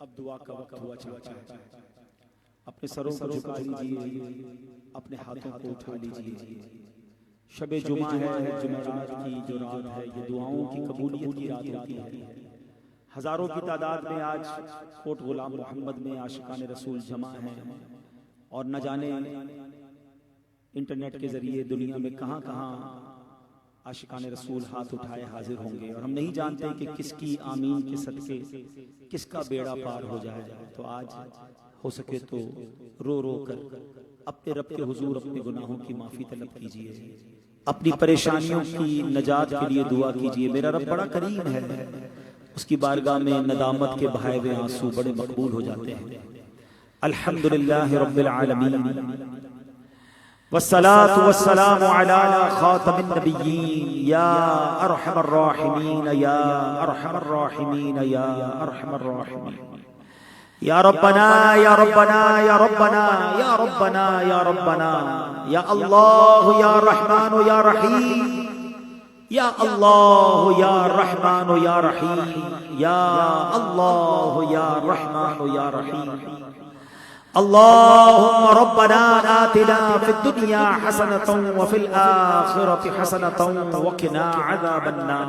اب دعا کا وقت ہوا چاہتا ہے. اپنے سروں کو جھکا لیجیے, اپنے ہاتھوں کو اٹھا لیجیے. شب جمعہ ہے, جمعرات کی جو رات ہے یہ دعاؤں کی قبولیت کی رات ہوتی ہے. ہزاروں کی تعداد میں آج کوٹ غلام محمد میں عاشقان رسول جمع ہیں, اور نہ جانے انٹرنیٹ کے ذریعے دنیا میں کہاں کہاں عاشقان رسول ہاتھ اٹھائے حاضر ہوں گے, اور ہم نہیں جانتے کہ کس کی آمین کے صدقے کس کا بیڑا پار ہو جائے. تو آج ہو سکے تو رو رو کر اپنے رب کے حضور اپنے گناہوں کی معافی طلب کیجئے, اپنی پریشانیوں کی نجات کے لیے دعا کیجئے. میرا رب بڑا کریم ہے, اس کی بارگاہ میں ندامت کے بہائے ہوئے آنسو بڑے مقبول ہو جاتے ہیں. الحمدللہ رب العالمین والصلاة والسلام على خاتم النبيين يا أرحم الراحمين يا أرحم الراحمين يا أرحم الراحمين. يا ربنا يا ربنا يا ربنا يا ربنا يا ربنا يا الله يا رحمن يا رحيم يا الله يا رحمن يا رحيم يا الله يا رحمن يا رحيم. اللهم ربنا آتنا في الدنيا حسنة وفي الآخرة حسنة وقنا عذاب النار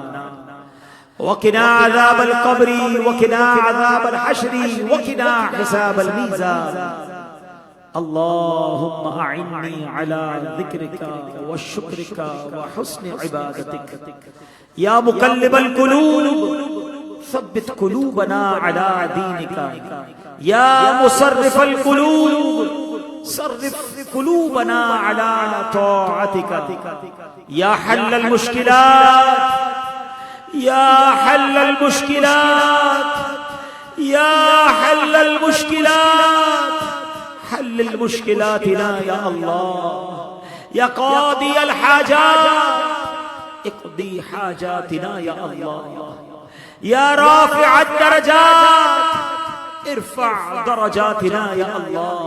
وقنا عذاب القبر وقنا عذاب الحشر وقنا حساب الميزان. اللهم أعني على ذكرك وشكرك وحسن عبادتك يا مقلب القلوب ثبت قلوبنا على دينك يا مصرف القلوب صرف قلوبنا على طاعتك يا حل المشكلات يا حل المشكلات يا حل المشكلات حل المشكلاتنا يا الله يا قاضي الحاجات اقضي حاجاتنا يا الله يا رافع الدرجات ارفع درجاتنا يا الله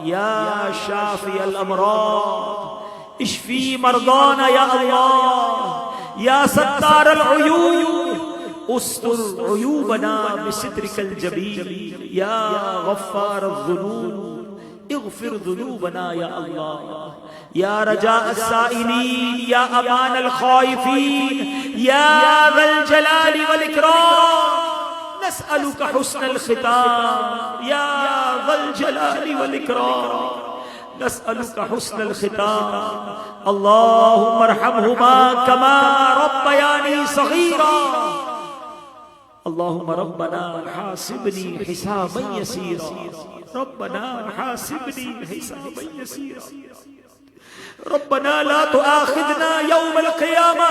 يا شافي الأمراض اشفي مرضانا يا الله يا ستار العيوب استر عيوبنا بسترك الجميل يا غفار الذنوب اغفر ذنوبنا يا الله يا رجاء السائلين يا امان الخائفين يا ذا الجلال والإكرام نسألك حسن الختام یا ذا الجلال والإکرام، نسألك حسن الختام، اللهم ارحمهما كما ربياني صغيرا، اللهم ربنا حاسبني حسابا يسيرا، ربنا حاسبني حسابا يسيرا، ربنا لا تؤاخذنا يوم القيامة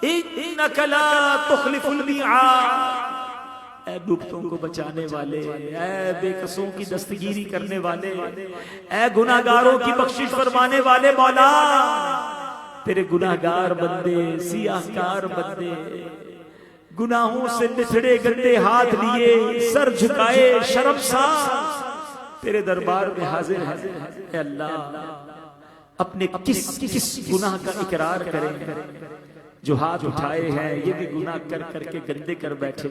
انك لا تخلف الميعاد۔ اے ڈوبتوں کو بچانے والے، اے بے کسوں کی دستگیری کرنے والے، اے گناہگاروں کی بخشش فرمانے والے مولا، تیرے گناہگار بندے، سیاہکار بندے، گناہوں سے نتھڑے گندے ہاتھ لیے، سر جھکائے شرمسار تیرے دربار میں حاضر ہیں۔ اے اللہ اپنے کس گناہ کا اقرار کریں؟ جو ہاتھ اٹھائے ہیں یہ بھی گناہ کر کر کے گندے کر بیٹھے،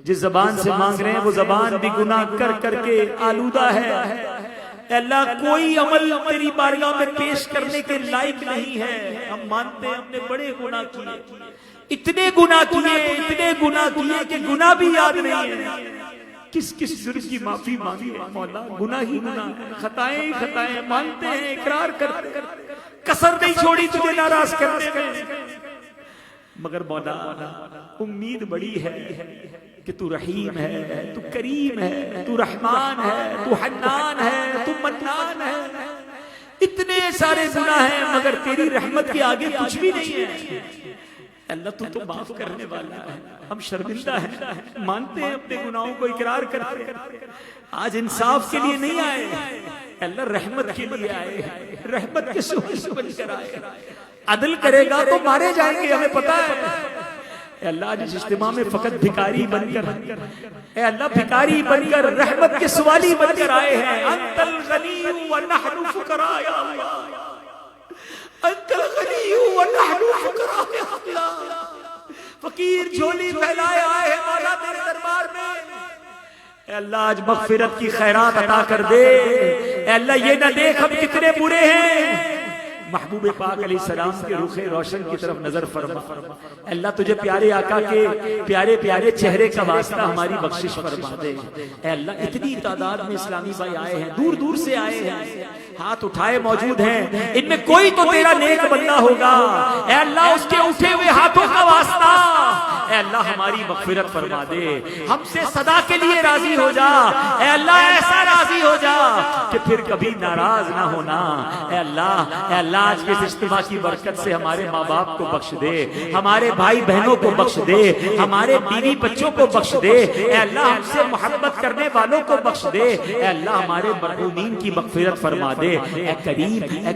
جس زبان سے مانگ رہے ہیں وہ زبان بھی گناہ کر کر کے آلودہ ہے۔ اے اللہ کوئی عمل تیری بارگاہ میں پیش کرنے کے لائق نہیں ہے، ہم مانتے ہیں ہم نے بڑے گناہ کیے، اتنے گناہ کیے کہ گناہ بھی یاد نہیں ہے۔ کس جرم کی معافی مانگی ہے مولا؟ گناہ ہی گناہ، خطائیں ہی خطائیں، مانتے ہیں، اقرار کرتے ہیں، کسر نہیں چھوڑی تجھے ناراض کرنے میں، مگر مولا امید بڑی ہے کہ تو رحیم ہے، تو کریم ہے، تو رحمان ہے، تو حنان ہے، تو منان ہے۔ اتنے سارے گناہ ہیں مگر تیری رحمت کے آگے کچھ بھی نہیں ہے۔ اللہ تو معاف کرنے والا ہے، ہم شرمندہ ہیں، مانتے ہیں اپنے گناہوں کو، اقرار کرتے ہیں۔ آج انصاف کے لیے نہیں آئے اللہ، رحمت کے لیے آئے، رحمت کے سوال بن کر آئے۔ عدل کرے گا تو مارے جائیں گے، ہمیں پتا ہے۔ اے اللہ جس اجتماع میں فقط بھکاری بن کر، اے اللہ بھکاری بن کر، رحمت کے سوالی بن کر آئے ہیں۔ انت الغنی ونحن فقراء یا اللہ، انت الغنی ونحن فقراء یا اللہ، فقیر جھولی پھیلائے آئے ہیں مولا تیرے دربار میں۔ اے اللہ آج مغفرت کی خیرات عطا کر دے۔ اے اللہ یہ نہ دیکھ ہم کتنے برے ہیں، محبوب پاک علیہ السلام کے رخ روشن کی طرف نظر فرما۔ اللہ تجھے پیارے آقا کے پیارے پیارے چہرے کا واسطہ ہماری بخشش فرما دے۔ اے اللہ اتنی تعداد میں اسلامی بھائی آئے ہیں، دور دور سے آئے ہیں، ہاتھ اٹھائے موجود ہیں، ان میں کوئی تو تیرا نیک بندہ ہوگا۔ اے اللہ اس کے اٹھے ہوئے ہاتھوں کا واسطہ، اے اللہ ہماری مغفرت فرما دے، ہم سے صدا کے لیے راضی ہو جا۔ اے اللہ ایسا راضی ہو جا کہ پھر کبھی ناراض نہ ہونا۔ اے اللہ آج کے اس اجتماع کی برکت سے ہمارے ماں باپ کو بخش دے، ہمارے بھائی بہنوں کو بخش دے، ہمارے بیوی بچوں کو بخش دے۔ اے اللہ ہم سے محبت کرنے والوں کو بخش دے۔ اے اللہ ہمارے مرحومین کی مغفرت فرما دے۔ اے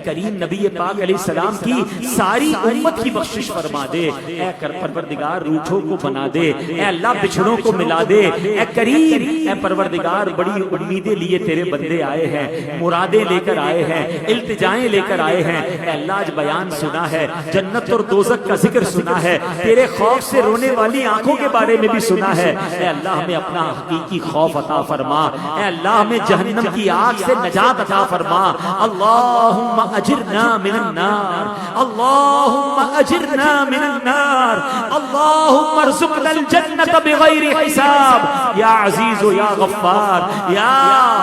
کریم نبی پاک علیہ السلام کی ساری امت کی بخشش فرما دے۔ اے پروردگار روٹھوں کو بنا دے، اے اللہ بچھڑوں کو ملا دے۔ اے کریم، اے پروردگار بڑی امیدیں لیے تیرے بندے آئے ہیں، مرادیں لے کر آئے ہیں، التجائیں لے کر آئے ہیں۔ اے اللہ آج بیان سنا ہے، جنت اور دوزخ کا ذکر سنا ہے، تیرے خوف سے رونے والی آنکھوں کے بارے میں بھی سنا ہے۔ اے اللہ ہمیں اپنا حقیقی خوف عطا فرما۔ اے اللہ ہمیں جہنم کی آگ سے نجات عطا فرما۔ اللہم اجرنا من النار، اللہم اجرنا من النار، اللہم ارزقنا الجنت بغیر حساب یا عزیز و یا غفار یا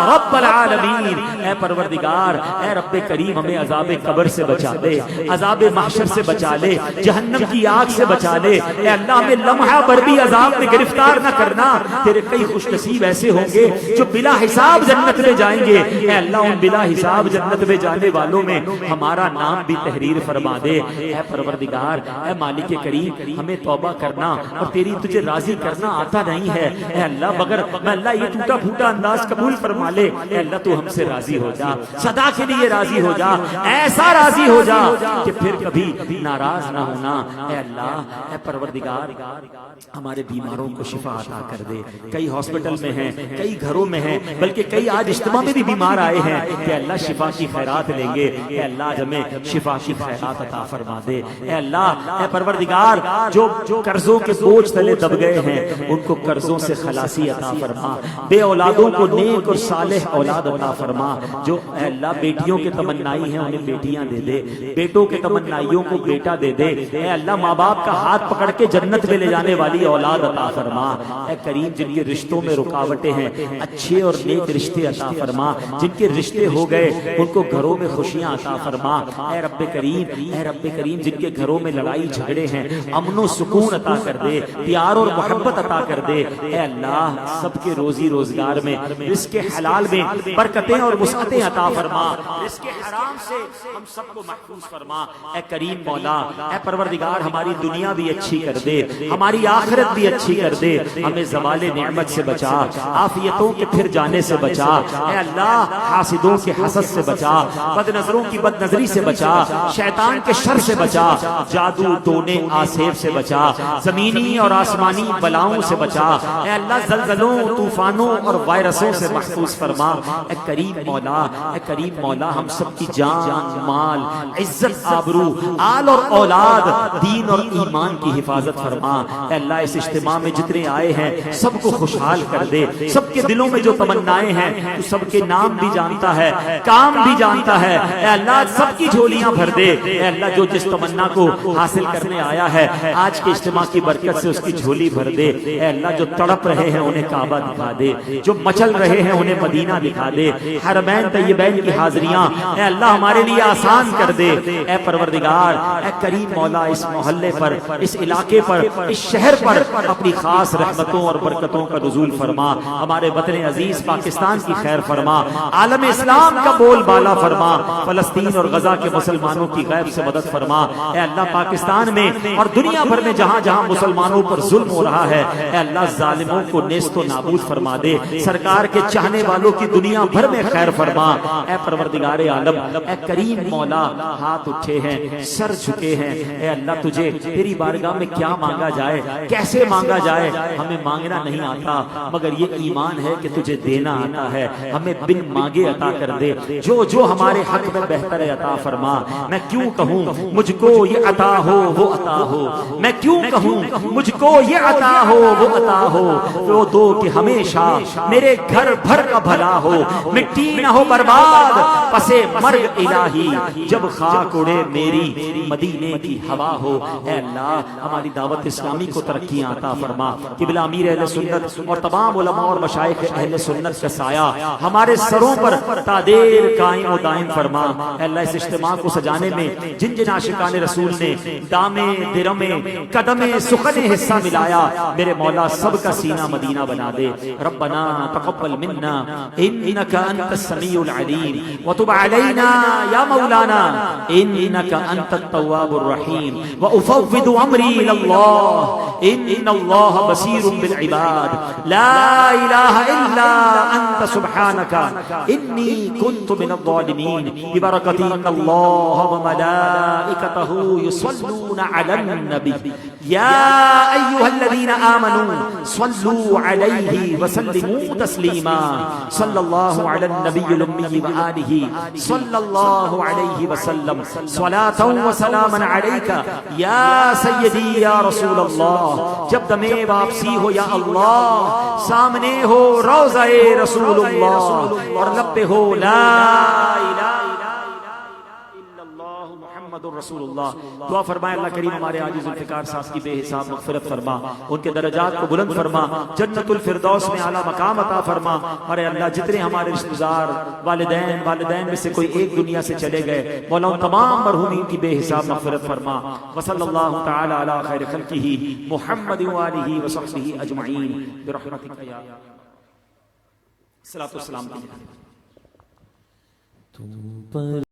رب العالمین۔ اے پروردگار، اے رب کریم ہمیں عذاب قبر سے بچا لے، عذاب محشر سے بچا لے، جہنم کی آگ سے بچا لے۔ اے اللہ ہمیں لمحہ بھر بھی عذاب میں گرفتار نہ کرنا۔ تیرے کئی خوش نصیب ایسے ہوں گے جو بلا حساب جنت میں جائیں گے۔ اے اللہ ان بلا حساب جنت میں جانے والوں میں ہمارا نام بھی تحریر فرما دے۔ اے پروردگار، اے مالک کریم ہمیں توبہ کرنا اور تجھے راضی کرنا آتا نہیں ہے۔ اے اللہ مگر اللہ یہ ٹوٹا پھوٹا انداز قبول فرما لے۔ اے اللہ تو ہم سے راضی ہو جا، صدا کے لیے راضی ہو جا، ایسا راضی ہو جا کہ پھر کبھی ناراض نہ ہونا۔ اے اللہ، اے پروردگار ہمارے بیماروں کو شفا عطا کر دے۔ کئی ہاسپٹل میں ہیں، کئی گھروں میں ہیں، بلکہ کئی آج اجتماع میں بھی بیمار آئے ہیں کہ اللہ شفا کی خیرات لیں گے، اے اللہ آج ہمیں شفا کی خیرات عطا فرما دے، اے اللہ، اے پروردگار، جو قرضوں کے بوجھ تلے دب گئے ہیں ان کو قرضوں سے خلاصی عطا فرما، بے اولادوں کو نیک اور صالح اولاد عطا فرما، جو اے اللہ بیٹیوں کے تمنائی ہیں انہیں بیٹیاں دے دے، بیٹوں کے تمنائیوں کو بیٹا دے دے، اے اللہ ماں باپ کا ہاتھ پکڑ کے جنت میں لے جانے والی اولاد عطا فرما، اے کریم جن کے رشتوں میں رکاوٹیں ہیں اچھے اور نیک رشتے عطا فرما، جن کے رشتے ہو گئے ان کو گھروں میں خوشیاں عطا فرما، اے رب کریم جن کے گھروں میں لڑائی جھگڑے ہیں امن و سکون عطا کر دے، پیار اور محبت عطا کر دے، اے اللہ سب کے روزی روزگار میں رزق حلال میں برکتیں اور وسعتیں عطا فرما، رزق حرام سے ہم سب کو محفوظ فرما، اے کریم مولا، اے پروردگار ہماری دنیا بھی اچھی کر دے، ہماری آخرت بھی اچھی کر دے، ہمیں زوال نعمت سے بچا، عافیتوں کے پھر جانے سے بچا، اے اللہ حاسدوں کے حسد سے بچا، بد نظروں کی بد نظری سے بچا، شیطان کے شر سے بچا، جادو ٹونے آسیب سے بچا، زمینی اور آسمانی بلاؤں سے بچا، اے اللہ زلزلوں طوفانوں اور وائرسوں سے محفوظ فرما، اے کریم مولا ہم سب کی جان مال عزت آبرو آل اور اولاد دین اور ایمان کی حفاظت فرما، اے اللہ اس اجتماع میں جتنے آئے ہیں سب کو خوشحال کر دے، سب کے دلوں میں جو تمنائیں ہیں تو سب کے نام بھی جانتا ہے کام بھی جانتا ہے، اے اللہ سب کی جھولیاں بھر دے، اے اللہ جو جس تمنا کو حاصل کرنے آیا ہے آج کے اجتماع کی برکت سے اس کی جھولی بھر دے، اے اللہ جو تڑپ رہے ہیں انہیں کعبہ دکھا دے، جو مچل رہے ہیں انہیں مدینہ دکھا دے، حرمین طیبین کی حاضریاں اے اللہ ہمارے لیے آسان کر دے، اے پروردگار اے کریم مولا اس محلے پر اس علاقے پر اس شہر پر اپنی خاص رحمتوں اور برکتوں کا نزول فرما، ہمارے وطن عزیز پاکستان کی خیر فرما، عالم اسلام کا بول بالا فرما، فلسطین اور غزہ کے مسلمانوں کی غیب سے مدد فرما، اے اللہ پاکستان میں اور دنیا بھر میں جہاں جہاں مسلمانوں پر ظلم ہو رہا ہے اے اللہ ظالموں کو نیست و نابود فرما دے، سرکار کے چاہنے والوں کی دنیا بھر میں خیر فرما، اے پروردگار عالم اے کریم مولا ہاتھ اٹھے ہیں سر جھکے ہیں، اے اللہ تجھے تیری بارگاہ میں کیا مانگا جائے کیسے مانگا جائے، ہمیں مانگنا نہیں آتا مگر یہ ایمان ہے کہ تجھے دینا آتا ہے، ہمیں بن مانگے عطا کر دے، جو ہمارے حق میں بہتر ہے عطا فرما، میں کیوں کہوں مجھ کو یہ عطا ہو وہ عطا ہو، میں کیوں کہوں مجھ کو یہ عطا ہو وہ عطا ہو، وہ دو کہ ہمیشہ میرے گھر بھر کا بھلا ہو، مٹی نہ ہو برباد پسے مرگ الہی، جب خاک اڑے میری مدینے کی ہوا ہو، اے اللہ ہماری دعوت اسلامی کو ترقیاں عطا فرما، قبلہ امیر اہل سنت اور تمام علماء اور مشائخ اہل سنت کا سایہ ہمارے سروں پر تا دیر قائم و دائم فرما، اے اللہ اس اجتماع کو سجانے میں جن جن عاشقان رسول نے دامے درمے قدمے سخن حصہ ملایا میرے مولا سب کا سینہ مدینہ بنا دے، ربنا تقبل منا انك انت السميع العليم وتب علينا يا مولانا انك انت التواب الرحيم وافوض امري الى الله ان الله بصير بالعباد لا اله الا انت سبحانك اني كنت من الظالمين ببركة ان الله وملائكته يصلون على النبي يا ايها الذين آمنوا صلوا عليه وسلموا تسليما صلى الله على النبي الأمي وآله صلى الله عليه وسلم صلاة وسلاما عليك يا سيدي يا رسول الله، جب دمیں واپسی ہو یا اللہ سامنے ہو روضہ رسول اللہ اور لب پہ ہو لا الہ محمد رسول اللہ، دعا فرمائے اللہ کریم ہمارے عاجز ذوالفقار صاحب کی بے حساب مغفرت فرما، ان کے درجات کو بلند فرما، جنت الفردوس میں اعلیٰ مقام عطا فرما، اور اے اللہ جتنے ہمارے رشتہ دار والدین میں سے کوئی ایک دنیا سے چلے گئے مولا ان تمام مرحومین کی بے حساب مغفرت فرما، وصلی اللہ تعالی علی خیر خلقہ محمد وآلہ وصحبہ اجمعین برحمتک یا صلاۃ والسلام علیہ